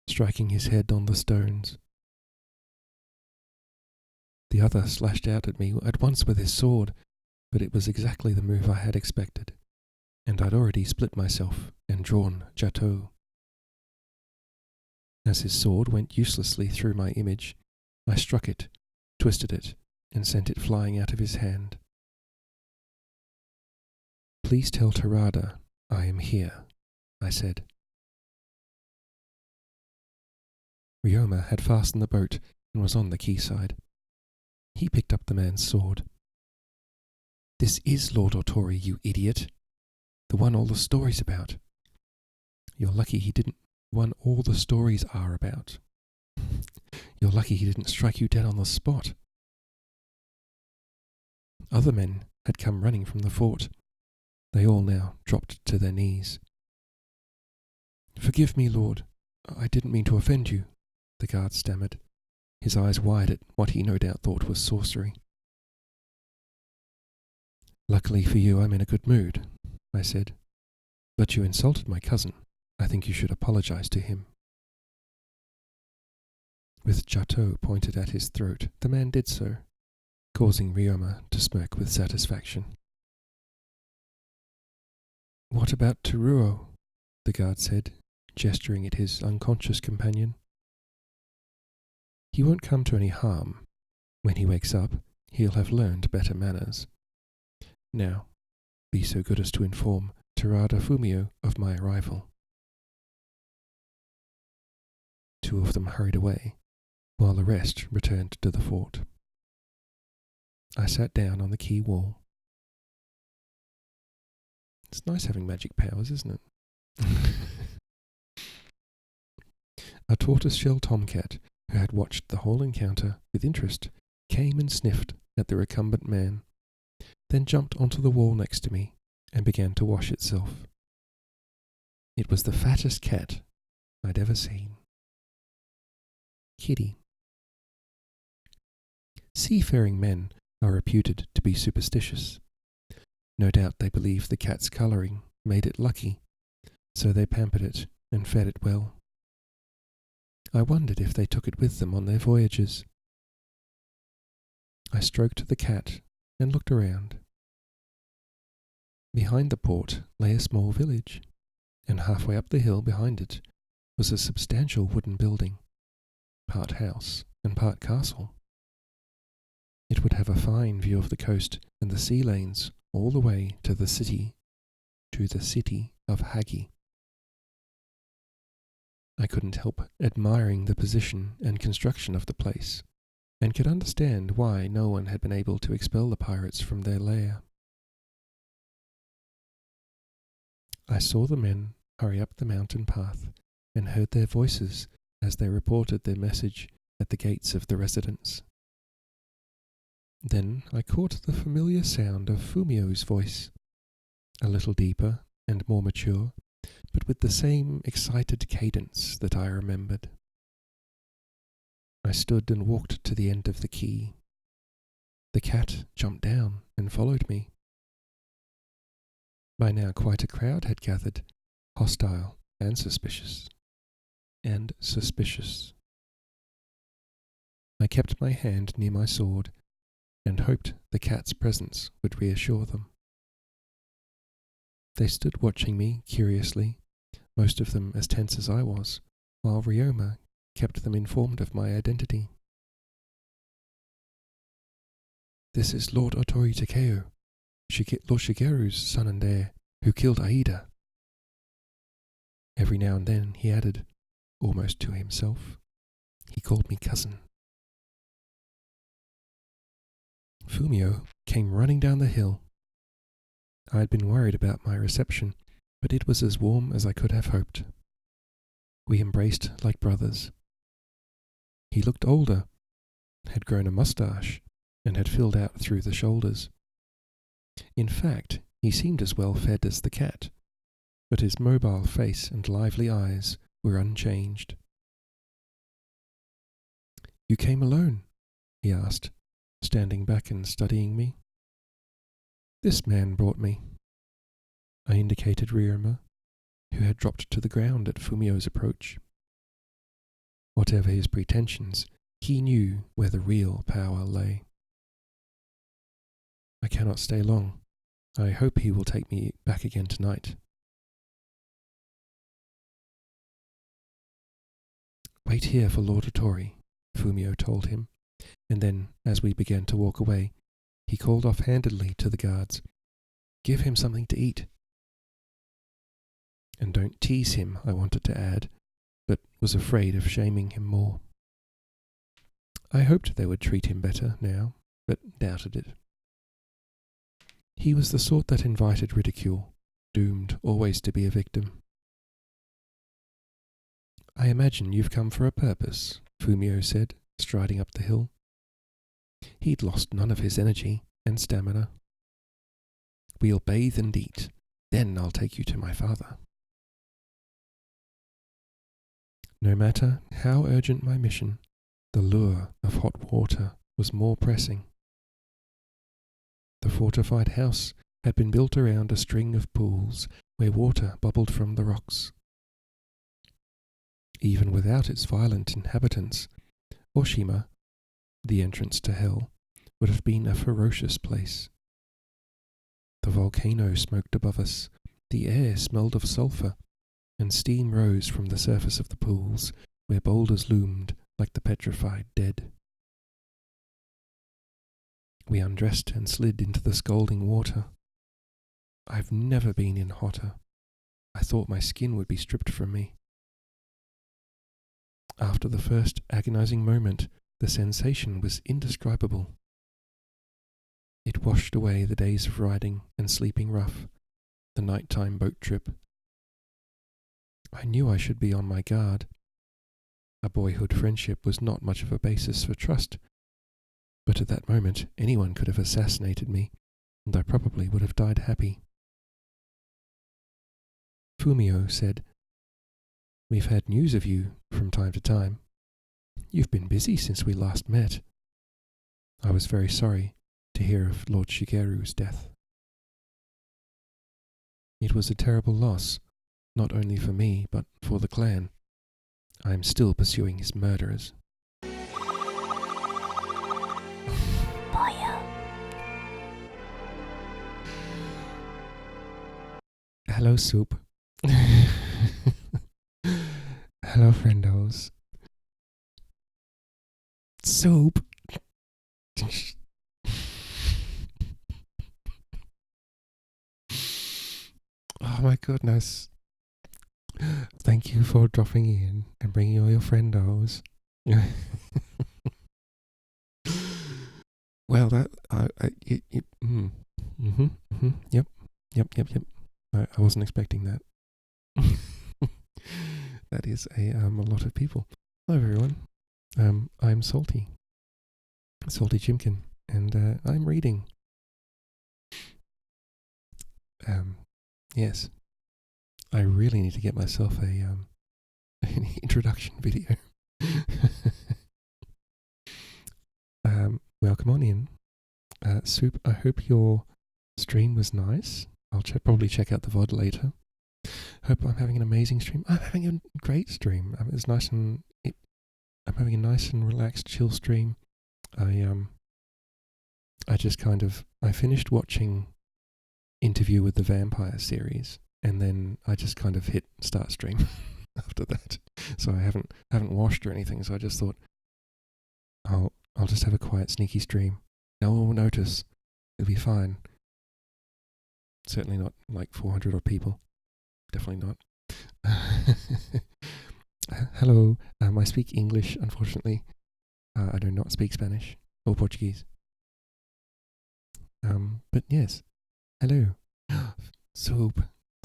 striking his head on the stones. The other slashed out at me at once with his sword, but it was exactly the move I had expected, and I'd already split myself and drawn Jato. As his sword went uselessly through my image, I struck it, twisted it, and sent it flying out of his hand. "Please tell Terada I am here," I said. Ryoma had fastened the boat and was on the quayside. He picked up the man's sword. "This is Lord Otori, you idiot. The one all the stories about. You're lucky he didn't. One all the stories are about. You're lucky he didn't strike you dead on the spot." Other men had come running from the fort. They all now dropped to their knees. "Forgive me, Lord. I didn't mean to offend you," the guard stammered, his eyes wide at what he no doubt thought was sorcery. "Luckily for you, I'm in a good mood," I said. "But you insulted my cousin. I think you should apologize to him." With Jato pointed at his throat, the man did so, causing Ryoma to smirk with satisfaction. "What about Teruo?" the guard said, gesturing at his unconscious companion. "He won't come to any harm. When he wakes up, he'll have learned better manners. Now, be so good as to inform Terada Fumio of my arrival." 2 of them hurried away, while the rest returned to the fort. I sat down on the quay wall. It's nice having magic powers, isn't it? A tortoise-shell tomcat, who had watched the whole encounter with interest, came and sniffed at the recumbent man, then jumped onto the wall next to me and began to wash itself. It was the fattest cat I'd ever seen. Kitty. Seafaring men are reputed to be superstitious. No doubt they believed the cat's colouring made it lucky, so they pampered it and fed it well. I wondered if they took it with them on their voyages. I stroked the cat and looked around. Behind the port lay a small village, and halfway up the hill behind it was a substantial wooden building, part house and part castle. It would have a fine view of the coast and the sea lanes all the way to the city of Hagi. I couldn't help admiring the position and construction of the place, and could understand why no one had been able to expel the pirates from their lair. I saw the men hurry up the mountain path and heard their voices as they reported their message at the gates of the residence. Then I caught the familiar sound of Fumio's voice, a little deeper and more mature, but with the same excited cadence that I remembered. I stood and walked to the end of the quay. The cat jumped down and followed me. By now quite a crowd had gathered, hostile and suspicious. I kept my hand near my sword and hoped the cat's presence would reassure them. They stood watching me curiously, most of them as tense as I was, while Ryoma kept them informed of my identity. "This is Lord Otori Takeo, Lord Shigeru's son and heir, who killed Aida." Every now and then he added, almost to himself, "He called me cousin." Fumio came running down the hill. I had been worried about my reception, but it was as warm as I could have hoped. We embraced like brothers. He looked older, had grown a moustache, and had filled out through the shoulders. In fact, he seemed as well fed as the cat, but his mobile face and lively eyes were unchanged. "You came alone?" he asked, standing back and studying me. "This man brought me." I indicated Ryoma, who had dropped to the ground at Fumio's approach. Whatever his pretensions, he knew where the real power lay. "I cannot stay long. I hope he will take me back again tonight." "Wait here for Lord Otori," Fumio told him, and then, as we began to walk away, he called offhandedly to the guards, "Give him something to eat." "And don't tease him," I wanted to add, but was afraid of shaming him more. I hoped they would treat him better now, but doubted it. He was the sort that invited ridicule, doomed always to be a victim. "I imagine you've come for a purpose," Fumio said, striding up the hill. He'd lost none of his energy and stamina. "We'll bathe and eat, then I'll take you to my father." No matter how urgent my mission, the lure of hot water was more pressing. The fortified house had been built around a string of pools where water bubbled from the rocks. Even without its violent inhabitants, Oshima, the entrance to hell, would have been a ferocious place. The volcano smoked above us, the air smelled of sulphur, and steam rose from the surface of the pools, where boulders loomed like the petrified dead. We undressed and slid into the scalding water. I've never been in hotter. I thought my skin would be stripped from me. After the first agonizing moment, the sensation was indescribable. It washed away the days of riding and sleeping rough, the nighttime boat trip. I knew I should be on my guard. A boyhood friendship was not much of a basis for trust, but at that moment anyone could have assassinated me, and I probably would have died happy. Fumio said, "We've had news of you from time to time. You've been busy since we last met." I was very sorry to hear of Lord Shigeru's death. It was a terrible loss, not only for me, but for the clan. I am still pursuing his murderers. Hello, Soup. Hello, friendos. Soup. Oh my goodness. Thank you for dropping in and bringing all your friendos. Well, that yep. I wasn't expecting that. That is a lot of people. Hello everyone. I'm Salty Chimkin, and I'm reading. Yes, I really need to get myself an introduction video. Welcome on in, Soup. I hope your stream was nice. I'll probably check out the VOD later. Hope I'm having an amazing stream. I'm having a great stream. It's nice and I'm having a nice and relaxed, chill stream. I just I finished watching Interview with the Vampire series, and then I just kind of hit start stream after that. So I haven't washed or anything. So I just thought I'll just have a quiet, sneaky stream. No one will notice. It'll be fine. Certainly not like 400 odd people. Definitely not. Hello. I speak English, unfortunately. I do not speak Spanish or Portuguese. But yes. Hello. Soup.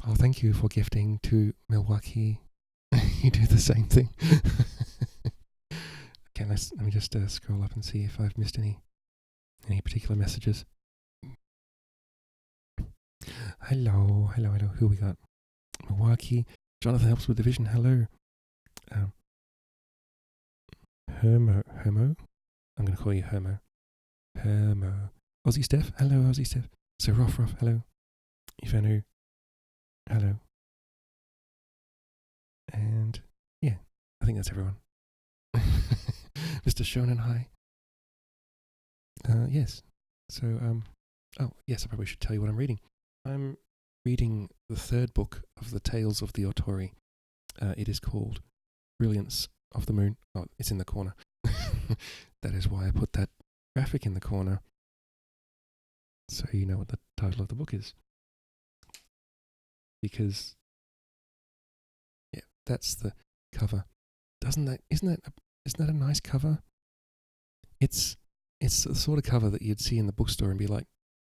Oh, thank you for gifting to Milwaukee. You do the same thing. Okay, let me just scroll up and see if I've missed any particular messages. Hello. Who we got? Milwaukee. Jonathan helps with the vision. Hello. Hermo. I'm going to call you Hermo. Aussie Steph. Hello, Aussie Steph. So Rough. Hello. Ivanu. Hello. And yeah, I think that's everyone. Mr. Shonen, hi. Yes. So, oh, yes, I probably should tell you what I'm reading. I'm reading the third book of the Tales of the Otori. It is called Brilliance of the Moon. Oh, it's in the corner. That is why I put that graphic in the corner. So you know what the title of the book is. Because, yeah, that's the cover. Isn't that a nice cover? It's the sort of cover that you'd see in the bookstore and be like,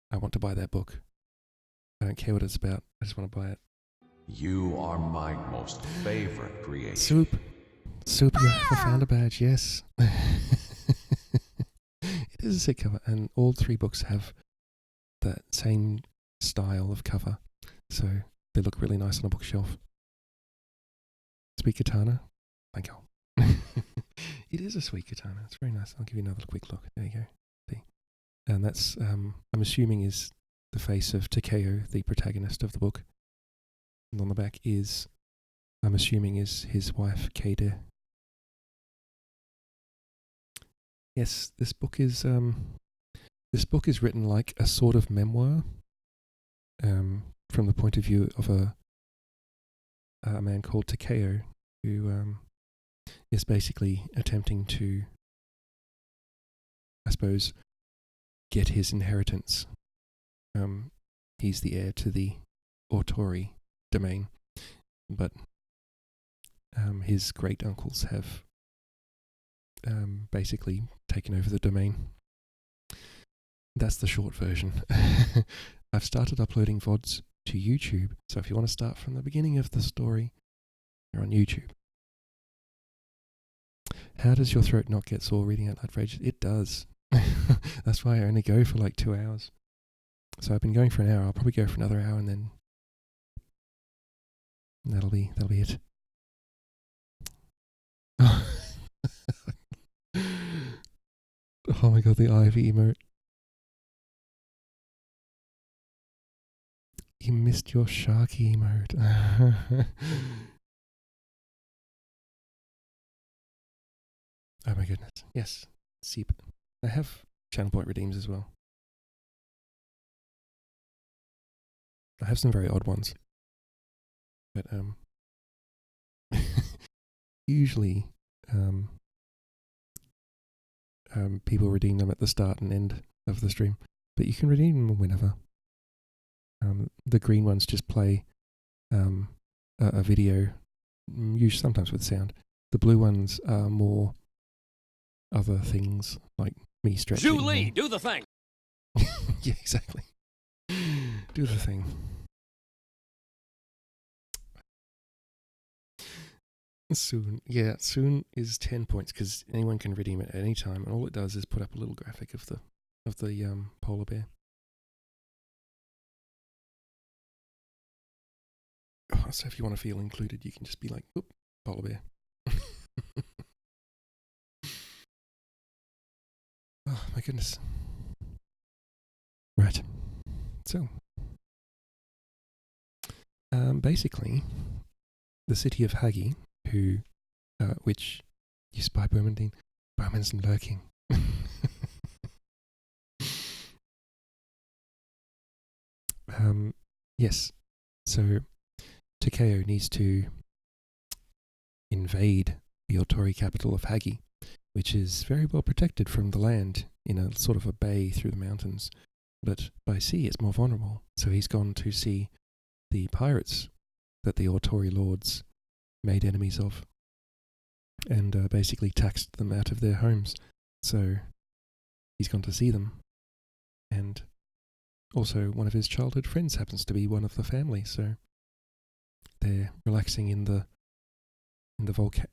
I want to buy that book. I don't care what it's about. I just want to buy it. You are my most favorite creation. Soup, you have a founder badge, yes. It is a sick cover, and all three books have that same style of cover, so they look really nice on a bookshelf. Sweet katana, thank you. It is a sweet katana. It's very nice. I'll give you another quick look. There you go. See, and that's I'm assuming is the face of Takeo, the protagonist of the book. And on the back is, I'm assuming, is his wife Kade. Yes, this book is written like a sort of memoir, from the point of view of a man called Takeo, who is basically attempting to, I suppose, get his inheritance. He's the heir to the Otori domain, but his great uncles have basically taken over the domain. That's the short version. I've started uploading VODs to YouTube, so if you want to start from the beginning of the story, you're on YouTube. How does your throat not get sore reading out loud for ages? It does. That's why I only go for like 2 hours. So I've been going for an hour. I'll probably go for another hour, and then that'll be it. Oh my god, the Ivy emote. You missed your Sharky emote. Oh my goodness. Yes. Seep. I have channel point redeems as well. I have some very odd ones. But usually people redeem them at the start and end of the stream. But you can redeem them whenever. The green ones just play a video, usually sometimes with sound. The blue ones are more other things, like me stretching. Julie, do the thing! Yeah, exactly. Do the thing. Soon. Yeah, soon is 10 points because anyone can redeem it at any time, and all it does is put up a little graphic of the polar bear. Oh, so if you want to feel included, you can just be like, "Oop, polar bear." Oh my goodness. Right. So, basically, the city of Hagi, which you spy Bermondine, Bowman's lurking. Yes. So, Takeo needs to invade the Otori capital of Hagi, which is very well protected from the land in a sort of a bay through the mountains. But by sea, it's more vulnerable. So he's gone to see the pirates that the Otori lords made enemies of and basically taxed them out of their homes. So he's gone to see them. And also one of his childhood friends happens to be one of the family. So they're relaxing in the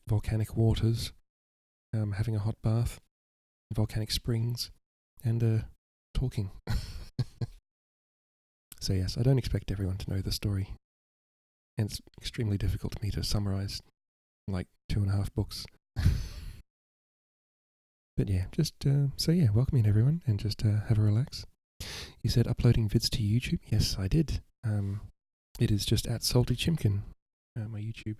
volcanic waters, having a hot bath, volcanic springs, and talking. So yes, I don't expect everyone to know the story. And it's extremely difficult for me to summarize like 2.5 books. But yeah, just, welcome in everyone and just have a relax. You said uploading vids to YouTube? Yes, I did. It is just at Salty Chimkin, my YouTube.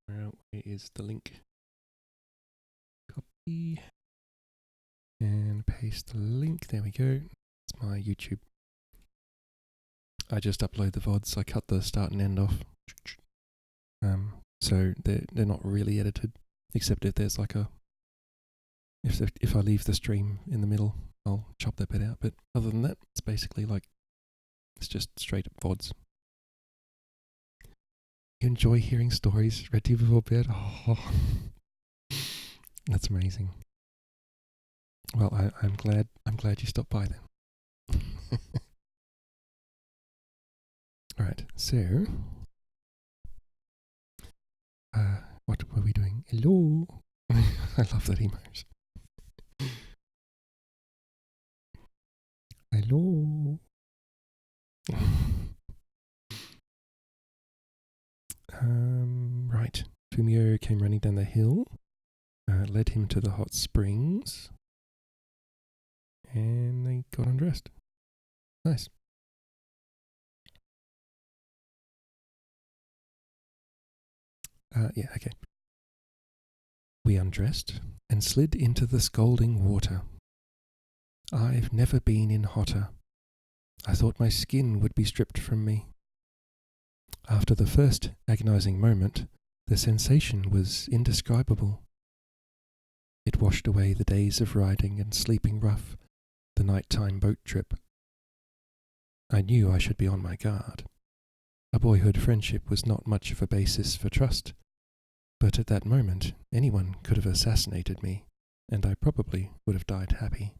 Where is the link? Copy. And paste the link. There we go. It's my YouTube. I just upload the VODs. I cut the start and end off. So they're not really edited, except if there's like if I leave the stream in the middle, I'll chop that bit out. But other than that, it's basically it's just straight up VODs. You enjoy hearing stories read to you before bed? Oh, that's amazing. Well, I'm glad you stopped by then. Alright, so what were we doing? Hello. I love that emoji. Hello. Right. Fumio came running down the hill, led him to the hot springs, and they got undressed. Nice. Yeah, okay. We undressed and slid into the scalding water. I've never been in hotter. I thought my skin would be stripped from me. After the first agonizing moment, the sensation was indescribable. It washed away the days of riding and sleeping rough, the nighttime boat trip. I knew I should be on my guard. A boyhood friendship was not much of a basis for trust, but at that moment anyone could have assassinated me, and I probably would have died happy.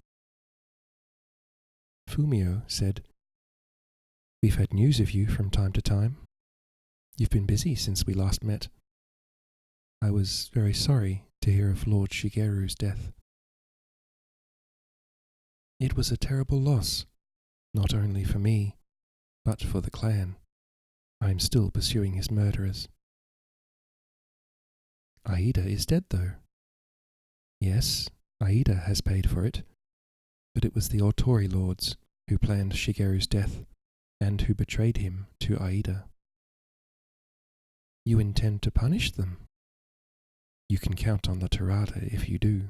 Fumio said, "We've had news of you from time to time. You've been busy since we last met. I was very sorry to hear of Lord Shigeru's death. It was a terrible loss, not only for me, but for the clan. I am still pursuing his murderers." "Aida is dead, though." "Yes, Aida has paid for it, but it was the Otori lords who planned Shigeru's death and who betrayed him to Aida." "You intend to punish them?" "You can count on the Tirada if you do."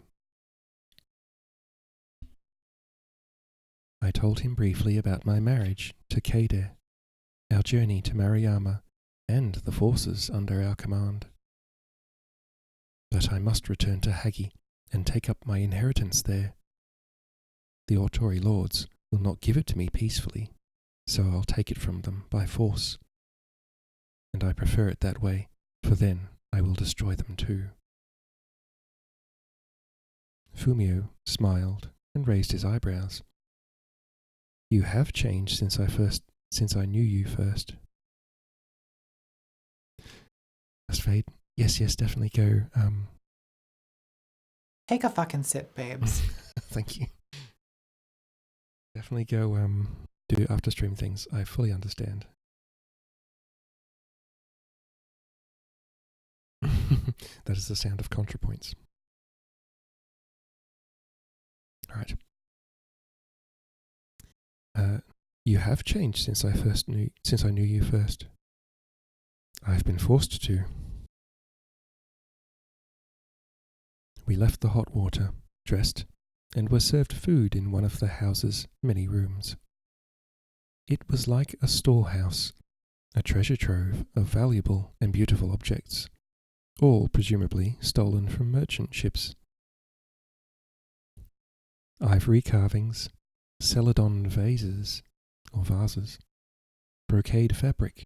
I told him briefly about my marriage to Keide, our journey to Maruyama, and the forces under our command. "But I must return to Hagi and take up my inheritance there. The Otori lords will not give it to me peacefully, so I'll take it from them by force. And I prefer it that way, for then I will destroy them too." Fumio smiled and raised his eyebrows. "You have changed since I knew you first." Fast fade. Yes, definitely go. Take a fucking sip, babes. Thank you. Definitely go do after stream things. I fully understand. That is the sound of ContraPoints. All right. You have changed since I knew you first. I've been forced to. We left the hot water, dressed, and were served food in one of the house's many rooms. It was like a storehouse, a treasure trove of valuable and beautiful objects, all presumably stolen from merchant ships. Ivory carvings, celadon vases, brocade fabric,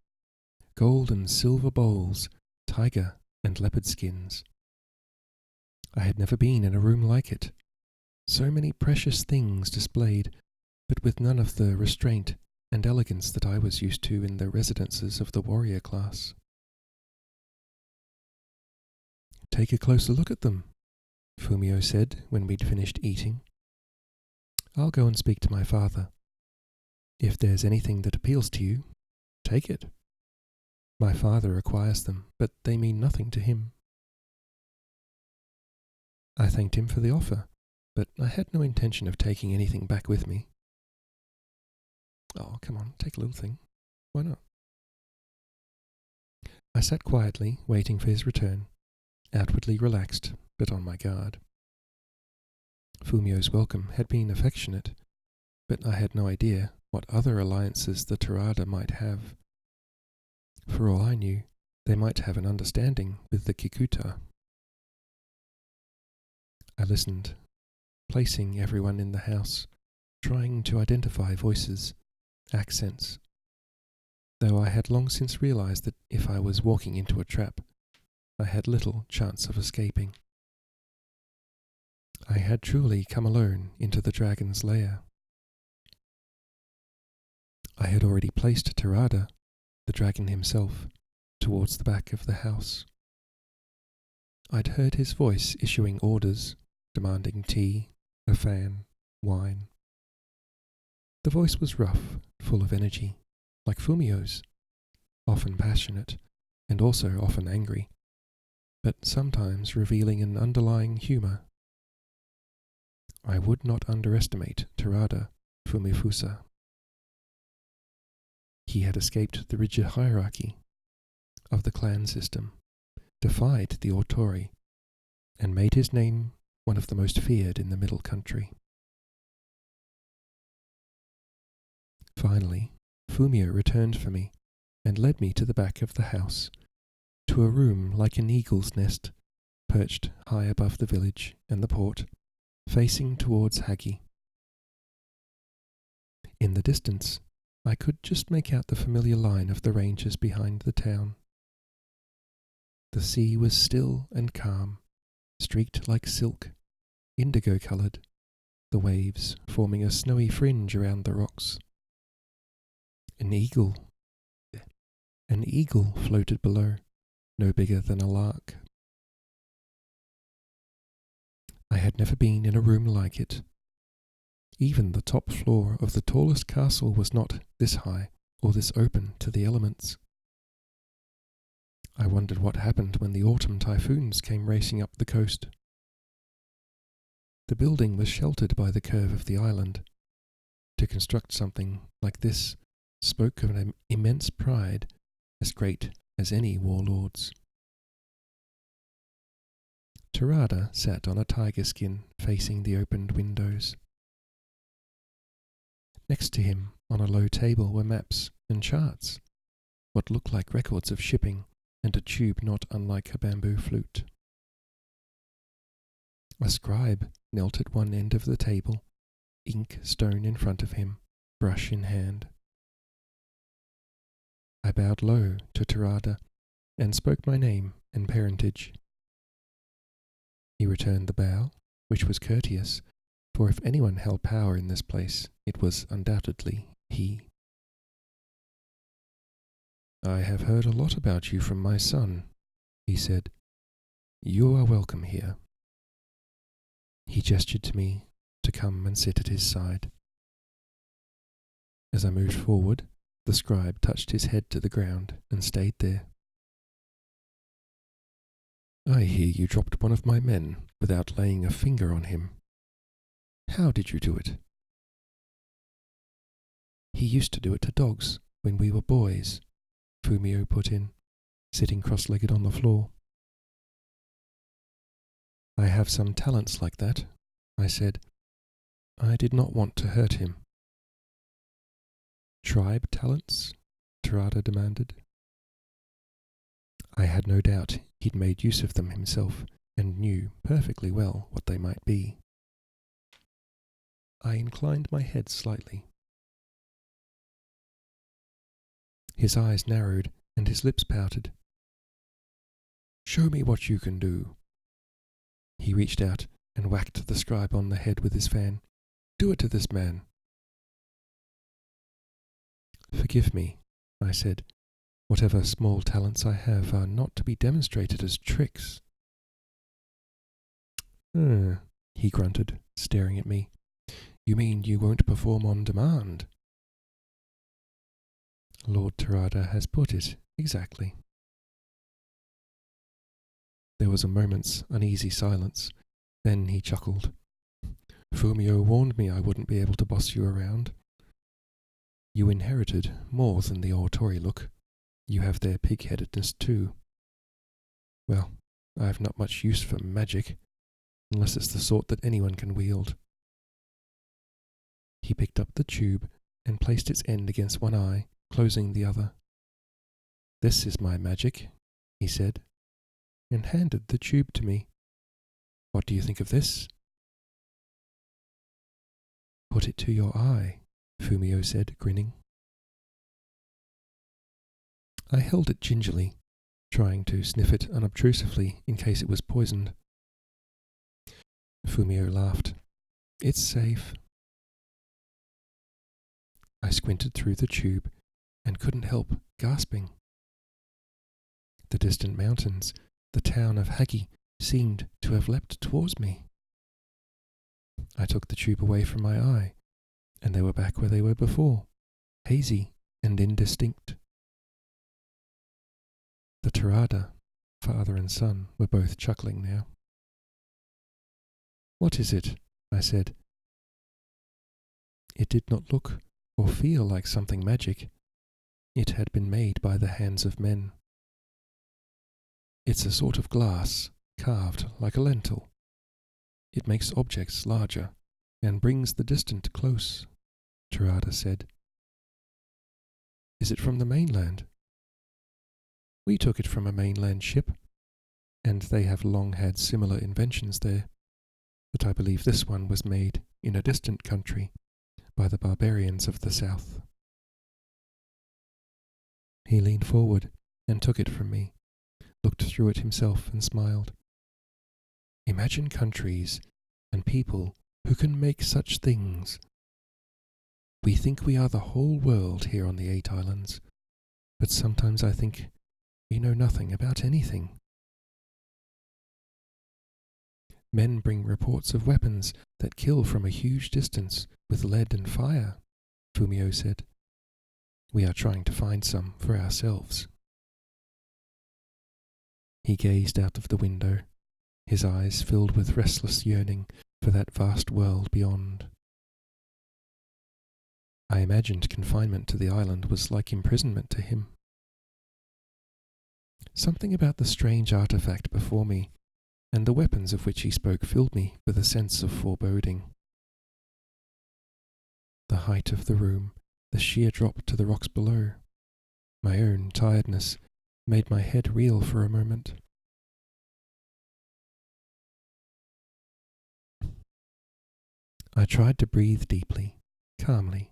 gold and silver bowls, tiger and leopard skins. I had never been in a room like it. So many precious things displayed, but with none of the restraint and elegance that I was used to in the residences of the warrior class. Take a closer look at them, Fumio said when we'd finished eating. I'll go and speak to my father. If there's anything that appeals to you, take it. My father acquires them, but they mean nothing to him. I thanked him for the offer, but I had no intention of taking anything back with me. Oh, come on, take a little thing. Why not? I sat quietly, waiting for his return, outwardly relaxed, but on my guard. Fumio's welcome had been affectionate, but I had no idea what other alliances the Tirada might have. For all I knew, they might have an understanding with the Kikuta. I listened, placing everyone in the house, trying to identify voices, accents, though I had long since realized that if I was walking into a trap, I had little chance of escaping. I had truly come alone into the dragon's lair. I had already placed Tirada, the dragon himself, towards the back of the house. I'd heard his voice issuing orders, demanding tea, a fan, wine. The voice was rough, full of energy, like Fumio's, often passionate, and also often angry, but sometimes revealing an underlying humour. I would not underestimate Tirada Fumifusa. He had escaped the rigid hierarchy of the clan system, defied the Autori, and made his name one of the most feared in the Middle Country. Finally, Fumio returned for me and led me to the back of the house, to a room like an eagle's nest, perched high above the village and the port, facing towards Hagi. In the distance, I could just make out the familiar line of the ranges behind the town. The sea was still and calm, streaked like silk, indigo-coloured, the waves forming a snowy fringe around the rocks. An eagle floated below, no bigger than a lark. I had never been in a room like it. Even the top floor of the tallest castle was not this high or this open to the elements. I wondered what happened when the autumn typhoons came racing up the coast. The building was sheltered by the curve of the island. To construct something like this spoke of an immense pride, as great as any warlord's. Tirada sat on a tiger skin facing the opened windows. Next to him, on a low table, were maps and charts, what looked like records of shipping, and a tube not unlike a bamboo flute. A scribe knelt at one end of the table, ink stone in front of him, brush in hand. I bowed low to Tirada and spoke my name and parentage. He returned the bow, which was courteous, for if anyone held power in this place, it was undoubtedly he. I have heard a lot about you from my son, he said. "You are welcome here." He gestured to me to come and sit at his side. As I moved forward, the scribe touched his head to the ground and stayed there. "I hear you dropped one of my men without laying a finger on him. How did you do it?" "He used to do it to dogs when we were boys," Fumio put in, sitting cross-legged on the floor. "I have some talents like that," I said. I did not want to hurt him. "Tribe talents?" Terada demanded. I had no doubt he'd made use of them himself and knew perfectly well what they might be. I inclined my head slightly. His eyes narrowed and his lips pouted. "Show me what you can do." He reached out and whacked the scribe on the head with his fan. "Do it to this man." "Forgive me," I said. "Whatever small talents I have are not to be demonstrated as tricks." He grunted, staring at me. "You mean you won't perform on demand?" Lord Terada has put it exactly. There was a moment's uneasy silence. Then he chuckled. "Fumio warned me I wouldn't be able to boss you around. You inherited more than the Autori look. You have their pig-headedness too. Well, I have not much use for magic, unless it's the sort that anyone can wield." He picked up the tube and placed its end against one eye, closing the other. "This is my magic," he said, and handed the tube to me. "What do you think of this?" "Put it to your eye," Fumio said, grinning. I held it gingerly, trying to sniff it unobtrusively in case it was poisoned. Fumio laughed. "It's safe." I squinted through the tube and couldn't help gasping. The distant mountains, the town of Hagi, seemed to have leapt towards me. I took the tube away from my eye, and they were back where they were before, hazy and indistinct. The Terada, father and son, were both chuckling now. "What is it?" I said. It did not look or feel like something magic. It had been made by the hands of men. "It's a sort of glass, carved like a lentil. It makes objects larger and brings the distant close," Terada said. "Is it from the mainland?" "We took it from a mainland ship, and they have long had similar inventions there, but I believe this one was made in a distant country by the barbarians of the south." He leaned forward and took it from me, looked through it himself and smiled. "Imagine countries and people who can make such things. We think we are the whole world here on the 8 islands, but sometimes I think we know nothing about anything. Men bring reports of weapons that kill from a huge distance with lead and fire," Fumio said. "We are trying to find some for ourselves." He gazed out of the window, his eyes filled with restless yearning for that vast world beyond. I imagined confinement to the island was like imprisonment to him. Something about the strange artifact before me and the weapons of which he spoke filled me with a sense of foreboding. The height of the room, the sheer drop to the rocks below, my own tiredness made my head reel for a moment. I tried to breathe deeply, calmly,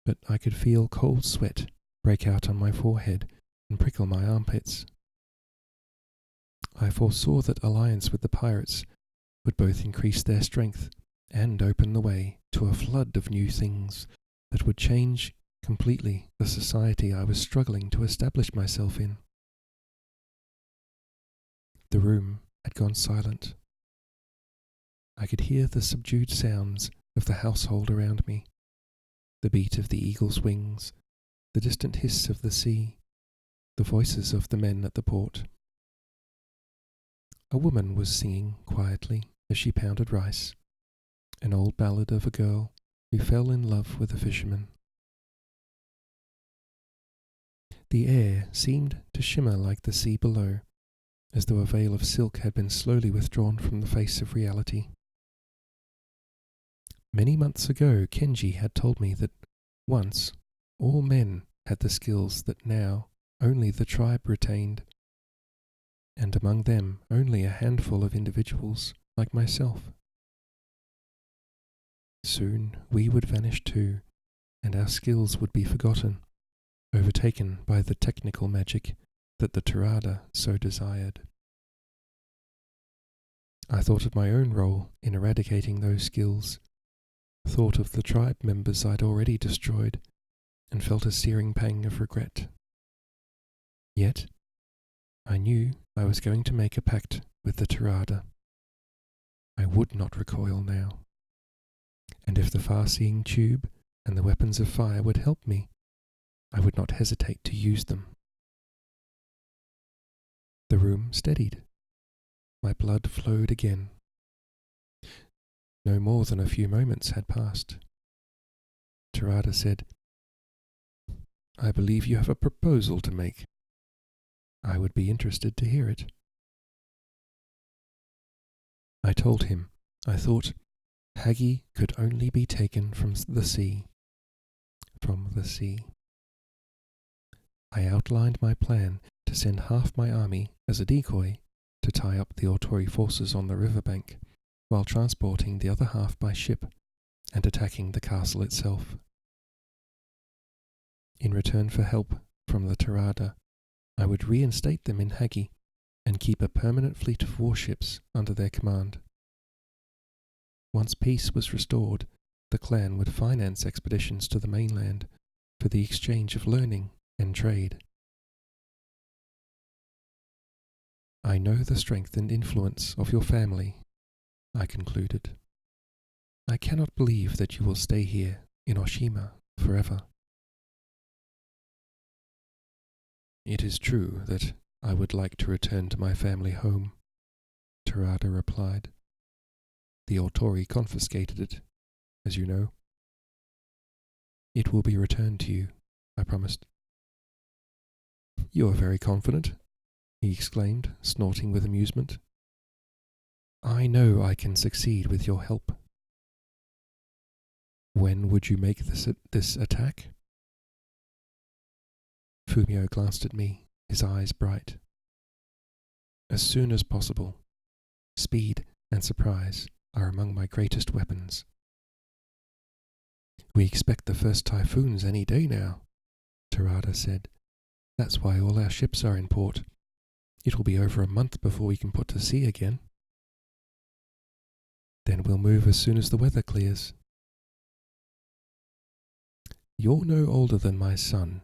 but I could feel cold sweat break out on my forehead and prickle my armpits. I foresaw that alliance with the pirates would both increase their strength and open the way to a flood of new things that would change completely the society I was struggling to establish myself in. The room had gone silent. I could hear the subdued sounds of the household around me, the beat of the eagle's wings, the distant hiss of the sea, the voices of the men at the port. A woman was singing quietly as she pounded rice, an old ballad of a girl who fell in love with a fisherman. The air seemed to shimmer like the sea below, as though a veil of silk had been slowly withdrawn from the face of reality. Many months ago, Kenji had told me that once all men had the skills that now only the tribe retained, and among them only a handful of individuals like myself. Soon we would vanish too, and our skills would be forgotten, overtaken by the technical magic that the Tirada so desired. I thought of my own role in eradicating those skills, thought of the tribe members I'd already destroyed, and felt a searing pang of regret. Yet, I knew I was going to make a pact with the Tirada. I would not recoil now. And if the far-seeing tube and the weapons of fire would help me, I would not hesitate to use them. The room steadied. My blood flowed again. No more than a few moments had passed. Tirada said, "I believe you have a proposal to make. I would be interested to hear it." I told him I thought Hagi could only be taken from the sea. From the sea. I outlined my plan to send half my army as a decoy to tie up the Autori forces on the riverbank, while transporting the other half by ship and attacking the castle itself. In return for help from the Tirada, I would reinstate them in Hagi and keep a permanent fleet of warships under their command. Once peace was restored, the clan would finance expeditions to the mainland for the exchange of learning and trade. I know the strength and influence of your family, I concluded. I cannot believe that you will stay here in Oshima forever. It is true that I would like to return to my family home, Tirada replied. The Autori confiscated it, as you know. It will be returned to you, I promised. You are very confident, he exclaimed, snorting with amusement. I know I can succeed with your help. When would you make this attack? Fumio glanced at me, his eyes bright. As soon as possible. Speed and surprise are among my greatest weapons. We expect the first typhoons any day now, Tirada said. That's why all our ships are in port. It will be over a month before we can put to sea again. Then we'll move as soon as the weather clears. You're no older than my son,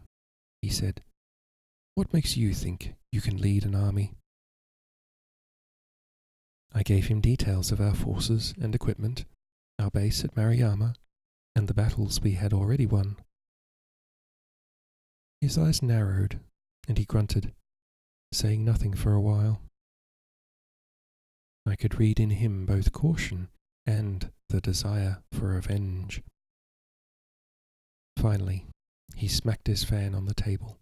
he said. What makes you think you can lead an army? I gave him details of our forces and equipment, our base at Mariyama, and the battles we had already won. His eyes narrowed, and he grunted, saying nothing for a while. I could read in him both caution and the desire for revenge. Finally, he smacked his fan on the table,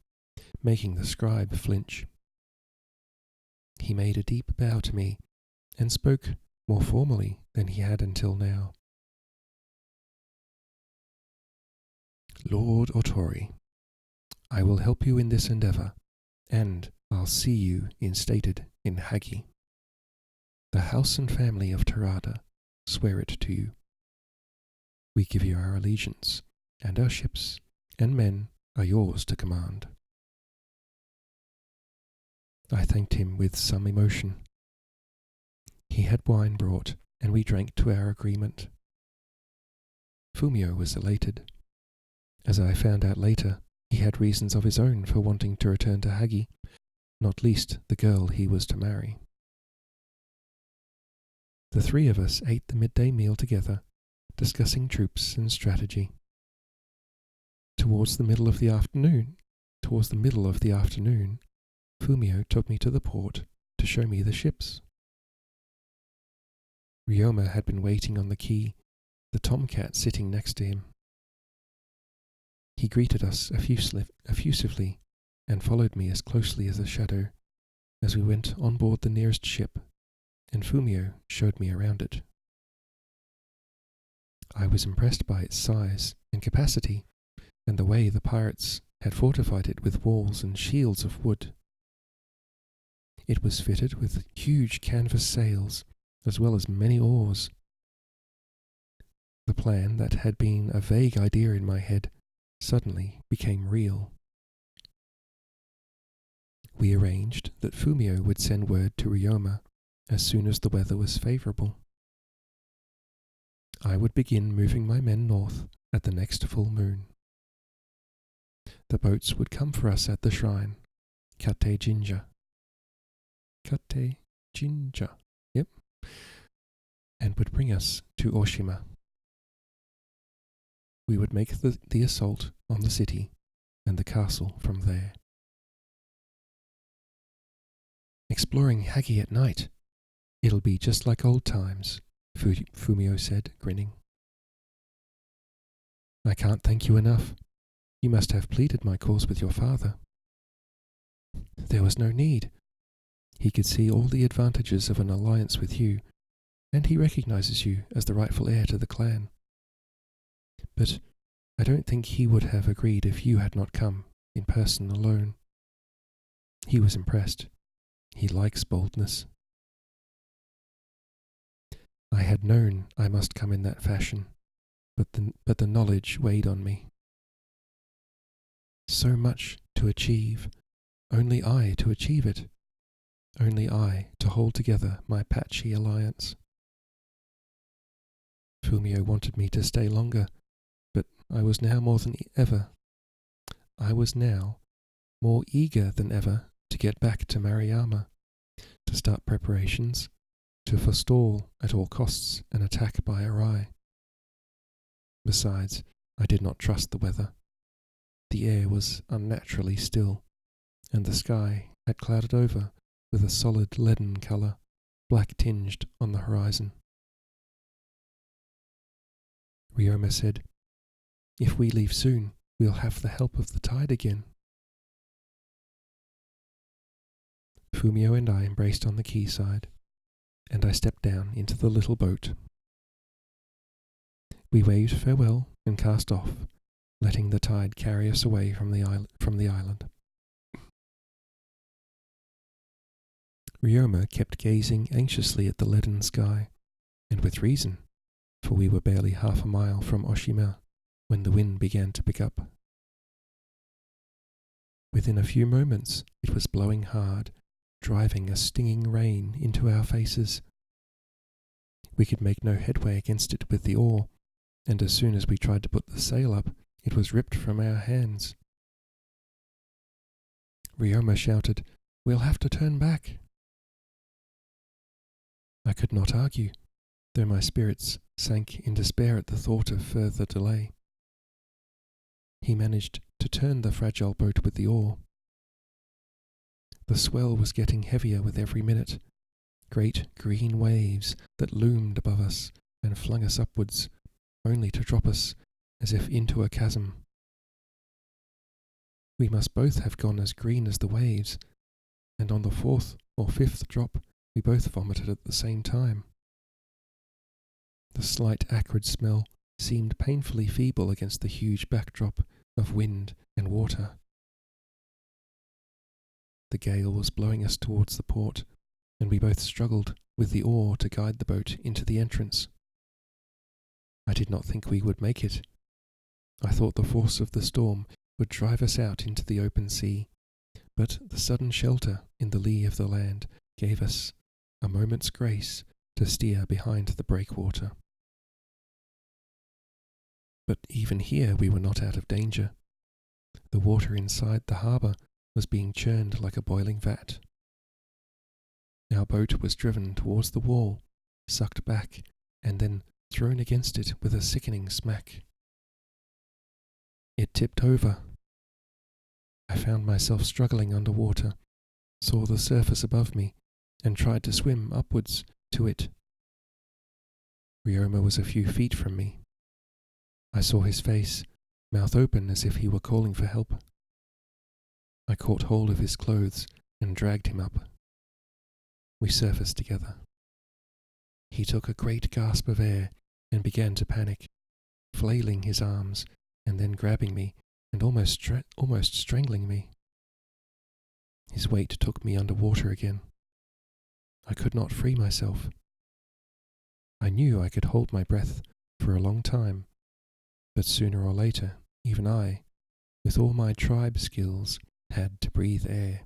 making the scribe flinch. He made a deep bow to me and spoke more formally than he had until now. Lord Autori, I will help you in this endeavour, and I'll see you instated in Hagi. The house and family of Tirada swear it to you. We give you our allegiance, and our ships and men are yours to command. I thanked him with some emotion. He had wine brought, and we drank to our agreement. Fumio was elated. As I found out later, he had reasons of his own for wanting to return to Hagi, not least the girl he was to marry. The three of us ate the midday meal together, discussing troops and strategy. Towards the middle of the afternoon, Fumio took me to the port to show me the ships. Ryoma had been waiting on the quay, the tomcat sitting next to him. He greeted us effusively and followed me as closely as a shadow as we went on board the nearest ship, and Fumio showed me around it. I was impressed by its size and capacity, and the way the pirates had fortified it with walls and shields of wood. It was fitted with huge canvas sails, as well as many oars. The plan that had been a vague idea in my head suddenly became real. We arranged that Fumio would send word to Ryoma as soon as the weather was favourable. I would begin moving my men north at the next full moon. The boats would come for us at the shrine, Kate Jinja. Yep. And would bring us to Oshima. We would make the assault on the city and the castle from there. Exploring Hagi at night. It'll be just like old times, Fumio said, grinning. I can't thank you enough. You must have pleaded my cause with your father. There was no need. He could see all the advantages of an alliance with you, and he recognizes you as the rightful heir to the clan. But I don't think he would have agreed if you had not come in person alone. He was impressed. He likes boldness. I had known I must come in that fashion, but the knowledge weighed on me. So much to achieve, only I to achieve it, only I to hold together my patchy alliance. Fumio wanted me to stay longer, but I was now more eager than ever to get back to Maruyama, to start preparations, to forestall at all costs an attack by Arai. Besides, I did not trust the weather. The air was unnaturally still, and the sky had clouded over with a solid leaden colour, black tinged on the horizon. Ryoma said, "If we leave soon, we'll have the help of the tide again." Fumio and I embraced on the quayside, and I stepped down into the little boat. We waved farewell and cast off, letting the tide carry us away from the island. Ryoma kept gazing anxiously at the leaden sky, and with reason, for we were barely half a mile from Oshima when the wind began to pick up. Within a few moments it was blowing hard, driving a stinging rain into our faces. We could make no headway against it with the oar, and as soon as we tried to put the sail up, it was ripped from our hands. Ryoma shouted, "We'll have to turn back." I could not argue, though my spirits sank in despair at the thought of further delay. He managed to turn the fragile boat with the oar. The swell was getting heavier with every minute, great green waves that loomed above us and flung us upwards, only to drop us as if into a chasm. We must both have gone as green as the waves, and on the fourth or fifth drop we both vomited at the same time. The slight acrid smell seemed painfully feeble against the huge backdrop of wind and water. The gale was blowing us towards the port, and we both struggled with the oar to guide the boat into the entrance. I did not think we would make it. I thought the force of the storm would drive us out into the open sea, but the sudden shelter in the lee of the land gave us a moment's grace to steer behind the breakwater. But even here we were not out of danger. The water inside the harbour was being churned like a boiling vat. Our boat was driven towards the wall, sucked back, and then thrown against it with a sickening smack. It tipped over. I found myself struggling underwater, saw the surface above me, and tried to swim upwards to it. Ryoma was a few feet from me. I saw his face, mouth open as if he were calling for help. I caught hold of his clothes and dragged him up. We surfaced together. He took a great gasp of air and began to panic, flailing his arms and then grabbing me and almost strangling me. His weight took me underwater again. I could not free myself. I knew I could hold my breath for a long time, but sooner or later, even I, with all my tribe skills, had to breathe air.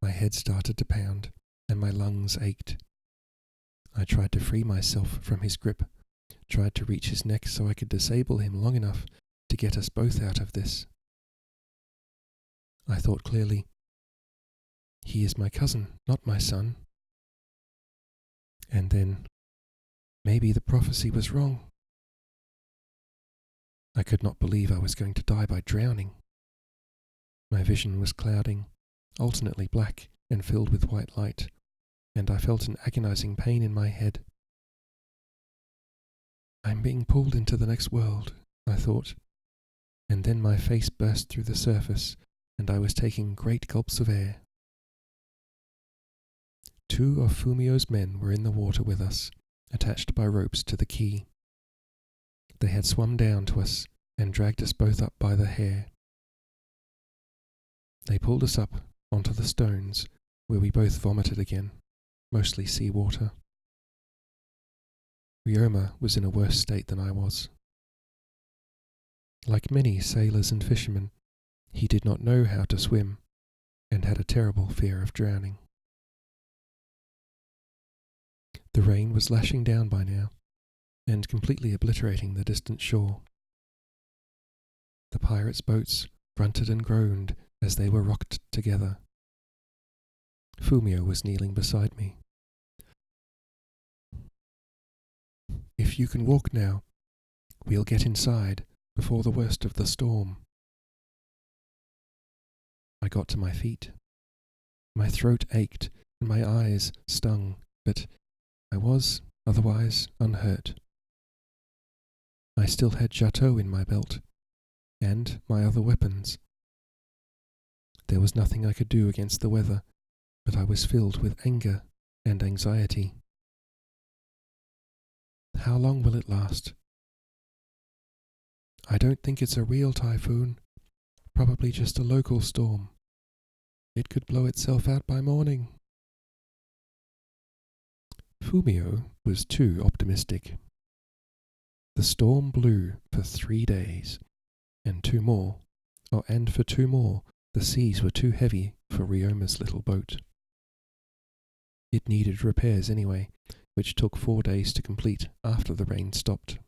My head started to pound, and my lungs ached. I tried to free myself from his grip, tried to reach his neck so I could disable him long enough to get us both out of this. I thought clearly, he is my cousin, not my son. And then, maybe the prophecy was wrong. I could not believe I was going to die by drowning. My vision was clouding, alternately black and filled with white light, and I felt an agonizing pain in my head. I'm being pulled into the next world, I thought, and then my face burst through the surface, and I was taking great gulps of air. 2 of Fumio's men were in the water with us, attached by ropes to the quay. They had swum down to us and dragged us both up by the hair. They pulled us up onto the stones, where we both vomited again, mostly seawater. Ryoma was in a worse state than I was. Like many sailors and fishermen, he did not know how to swim, and had a terrible fear of drowning. The rain was lashing down by now, and completely obliterating the distant shore. The pirates' boats grunted and groaned as they were rocked together. Fumio was kneeling beside me. If you can walk now, we'll get inside before the worst of the storm. I got to my feet. My throat ached and my eyes stung, but I was otherwise unhurt. I still had Chateau in my belt, and my other weapons. There was nothing I could do against the weather, but I was filled with anger and anxiety. How long will it last? I don't think it's a real typhoon, probably just a local storm. It could blow itself out by morning. Fumio was too optimistic. The storm blew for 3 days, and for 2 more, the seas were too heavy for Ryoma's little boat. It needed repairs anyway, which took 4 days to complete after the rain stopped.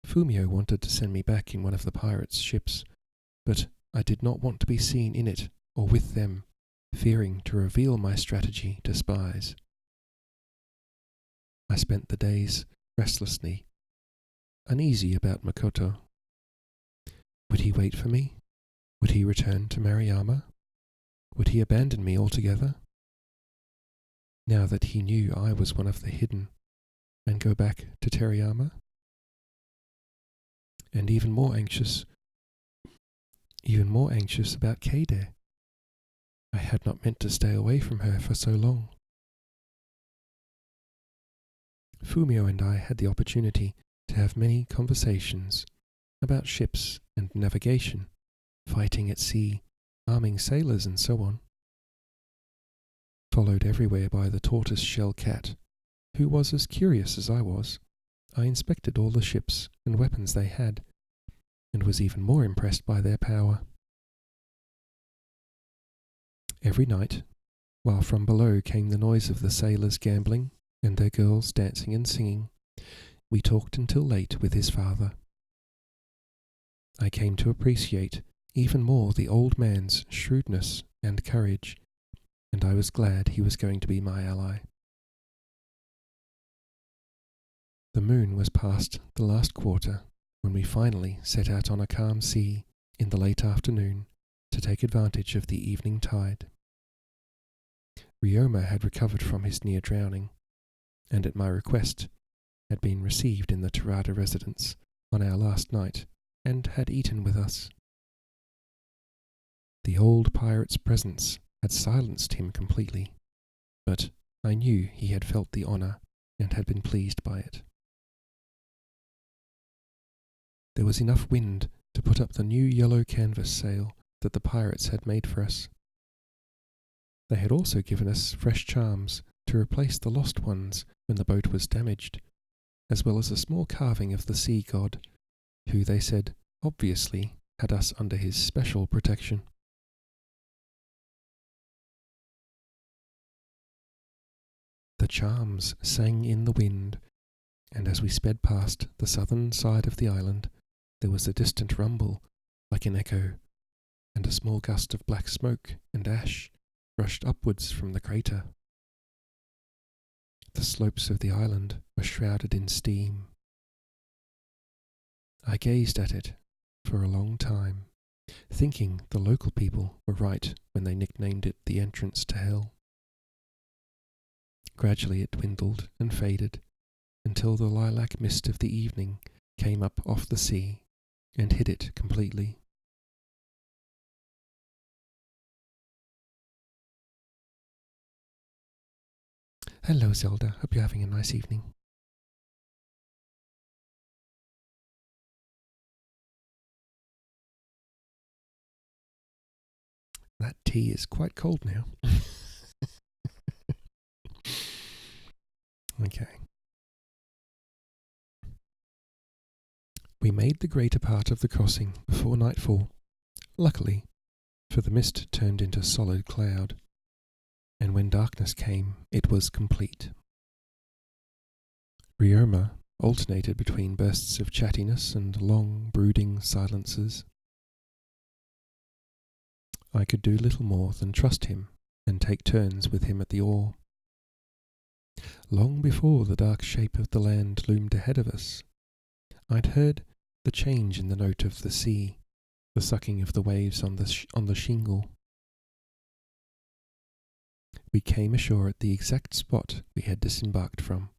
Fumio wanted to send me back in one of the pirates' ships, but I did not want to be seen in it or with them, fearing to reveal my strategy to spies. I spent the days restlessly, uneasy about Makoto. Would he wait for me? Would he return to Maruyama? Would he abandon me altogether? Now that he knew I was one of the hidden, and go back to Teriyama? And even more anxious about Keide. I had not meant to stay away from her for so long. Fumio and I had the opportunity to have many conversations about ships and navigation, fighting at sea, arming sailors and so on. Followed everywhere by the tortoise-shell cat, who was as curious as I was, I inspected all the ships and weapons they had, and was even more impressed by their power. Every night, while from below came the noise of the sailors gambling and their girls dancing and singing, we talked until late with his father. I came to appreciate even more the old man's shrewdness and courage, and I was glad he was going to be my ally. The moon was past the last quarter when we finally set out on a calm sea in the late afternoon to take advantage of the evening tide. Ryoma had recovered from his near drowning, and at my request had been received in the Terada residence on our last night and had eaten with us. The old pirate's presence had silenced him completely, but I knew he had felt the honour and had been pleased by it. There was enough wind to put up the new yellow canvas sail that the pirates had made for us. They had also given us fresh charms to replace the lost ones when the boat was damaged, as well as a small carving of the sea god, who they said obviously had us under his special protection. The charms sang in the wind, and as we sped past the southern side of the island, there was a distant rumble, like an echo, and a small gust of black smoke and ash rushed upwards from the crater. The slopes of the island were shrouded in steam. I gazed at it for a long time, thinking the local people were right when they nicknamed it the entrance to hell. Gradually it dwindled and faded until the lilac mist of the evening came up off the sea and hid it completely. Hello, Zelda. Hope you're having a nice evening. That tea is quite cold now. Okay. We made the greater part of the crossing before nightfall, luckily, for the mist turned into solid cloud, and when darkness came, it was complete. Ryoma alternated between bursts of chattiness and long, brooding silences. I could do little more than trust him and take turns with him at the oar. Long before the dark shape of the land loomed ahead of us, I'd heard the change in the note of the sea, the sucking of the waves on the shingle. We came ashore at the exact spot we had disembarked from,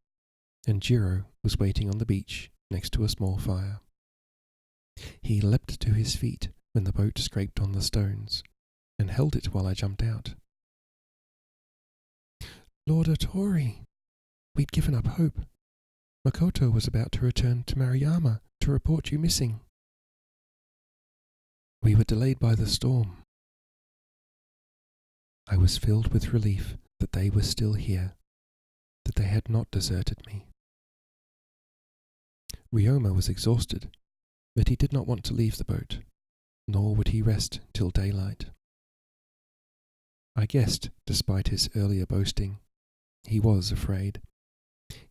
and Jiro was waiting on the beach next to a small fire. He leapt to his feet when the boat scraped on the stones, and held it while I jumped out. Lord Otori! We'd given up hope. Makoto was about to return to Maruyama to report you missing. We were delayed by the storm. I was filled with relief that they were still here, that they had not deserted me. Ryoma was exhausted, but he did not want to leave the boat, nor would he rest till daylight. I guessed, despite his earlier boasting, he was afraid.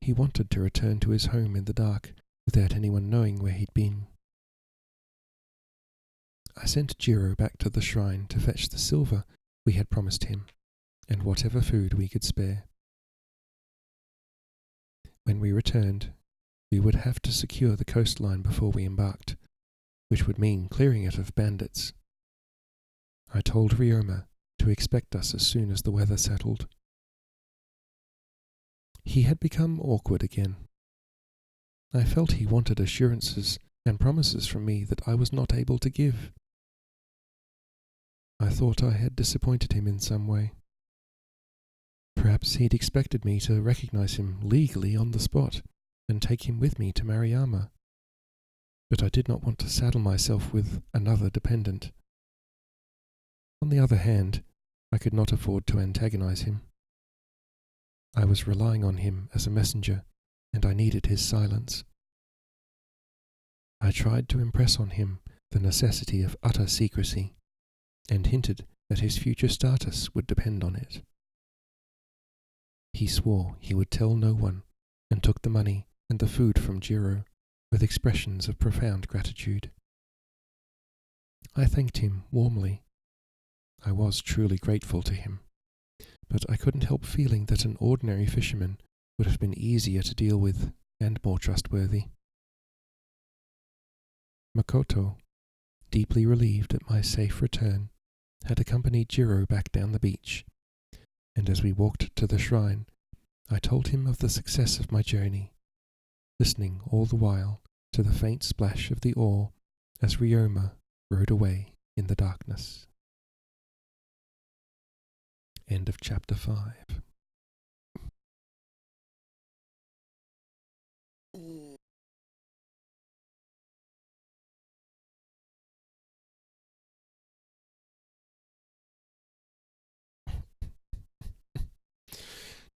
He wanted to return to his home in the dark without anyone knowing where he'd been. I sent Jiro back to the shrine to fetch the silver we had promised him, and whatever food we could spare. When we returned, we would have to secure the coastline before we embarked, which would mean clearing it of bandits. I told Ryoma to expect us as soon as the weather settled. He had become awkward again. I felt he wanted assurances and promises from me that I was not able to give. I thought I had disappointed him in some way. Perhaps he'd expected me to recognize him legally on the spot and take him with me to Maruyama. But I did not want to saddle myself with another dependent. On the other hand, I could not afford to antagonize him. I was relying on him as a messenger, and I needed his silence. I tried to impress on him the necessity of utter secrecy, and hinted that his future status would depend on it. He swore he would tell no one, and took the money and the food from Jiro with expressions of profound gratitude. I thanked him warmly, I was truly grateful to him, but I couldn't help feeling that an ordinary fisherman would have been easier to deal with and more trustworthy. Makoto, deeply relieved at my safe return, had accompanied Jiro back down the beach, and as we walked to the shrine, I told him of the success of my journey, listening all the while to the faint splash of the oar as Ryoma rode away in the darkness. End of chapter 5.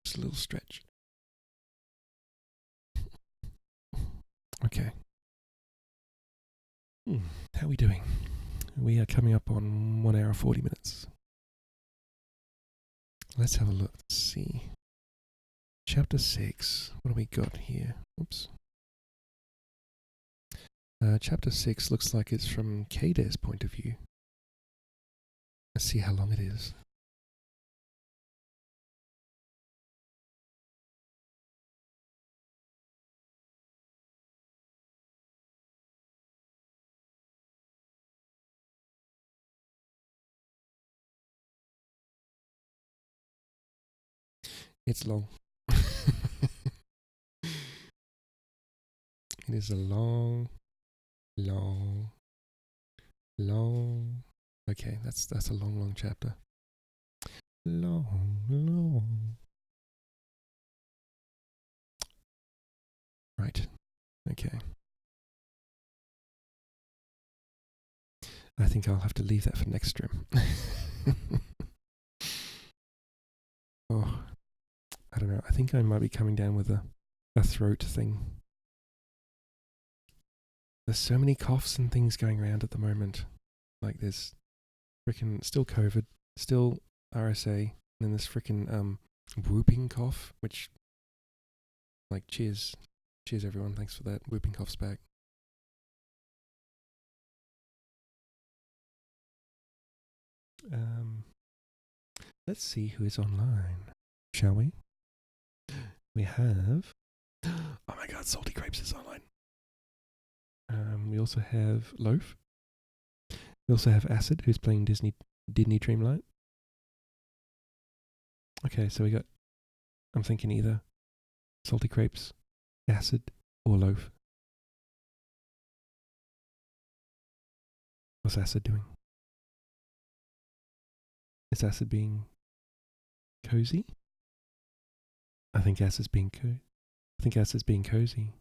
Just a little stretch. Okay. How are we doing? We are coming up on 1 hour 40 minutes. Let's have a look. Let's see. Chapter 6. What do we got here? Oops. Chapter 6 looks like it's from Kade's point of view. Let's see how long it is. It's long. It is a long. Okay, that's a long chapter. Long. Right. Okay. I think I'll have to leave that for next stream. Oh, I don't know. I think I might be coming down with a throat thing. There's so many coughs and things going around at the moment. Like there's freaking still COVID, still RSA, and then this freaking whooping cough, which, like, cheers everyone, thanks for that. Whooping cough's back. Let's see who is online, shall we? We have, oh my god, Salty Grapes is online. We also have Loaf. We also have Acid, who's playing Disney Dreamlight. Okay, so we got, I'm thinking either Salty Grapes, Acid, or Loaf. What's Acid doing? Is Acid being cozy? I think Acid's being cozy.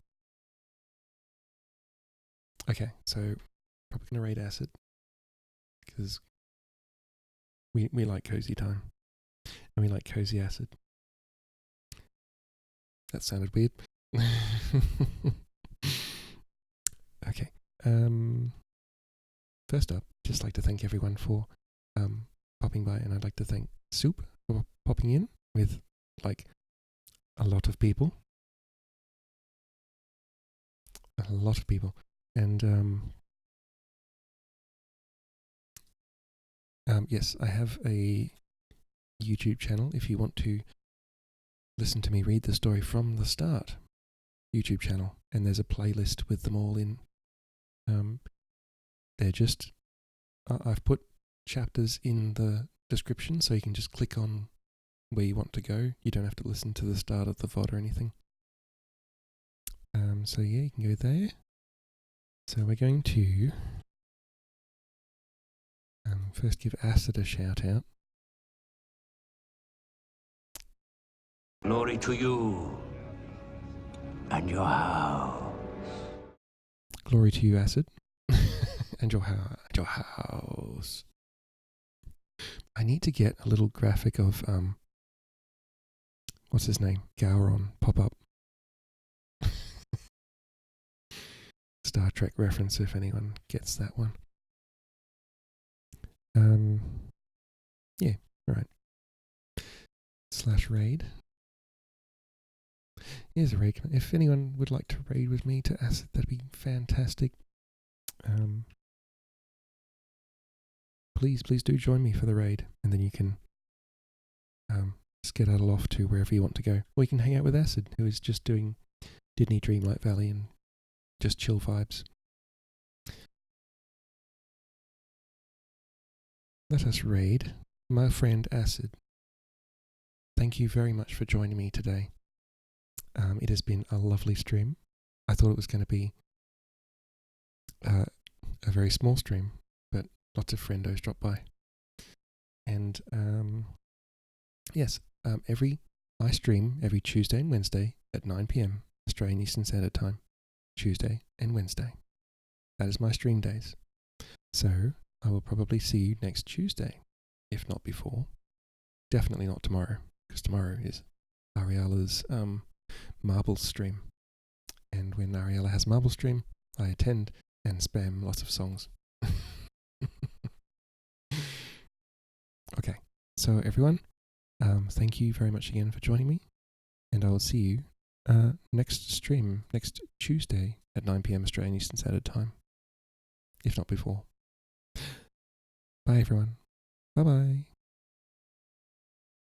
Okay, so probably gonna raid Acid because we like cozy time and we like cozy Acid. That sounded weird. Okay. First up, just like to thank everyone for popping by, and I'd like to thank Soup for popping in with like a lot of people. And yes, I have a YouTube channel if you want to listen to me read the story from the start. YouTube channel, and there's a playlist with them all in. They're just I've put chapters in the description, so you can just click on where you want to go. You don't have to listen to the start of the VOD or anything. So yeah, you can go there. So we're going to first give Acid a shout out. Glory to you and your house. Glory to you, Acid. and your house. I need to get a little graphic of what's his name? Gowron pop up. Star Trek reference if anyone gets that one. Yeah, right. /raid. Here's a raid. If anyone would like to raid with me to Acid, that'd be fantastic. please do join me for the raid, and then you can skedaddle off to wherever you want to go. Or you can hang out with Acid, who is just doing Disney Dreamlight Valley and just chill vibes. Let us raid my friend Acid. Thank you very much for joining me today. It has been a lovely stream. I thought it was going to be a very small stream, but lots of friendos dropped by. And yes, I stream every Tuesday and Wednesday at 9 p.m. Australian Eastern Standard Time. Tuesday and Wednesday. That is my stream days. So I will probably see you next Tuesday, if not before. Definitely not tomorrow, because tomorrow is Ariela's marble stream. And when Ariela has marble stream, I attend and spam lots of songs. Okay, so everyone, thank you very much again for joining me, and I will see you next stream, next Tuesday at 9 p.m. Australian Eastern Standard Time, if not before. Bye everyone. Bye-bye.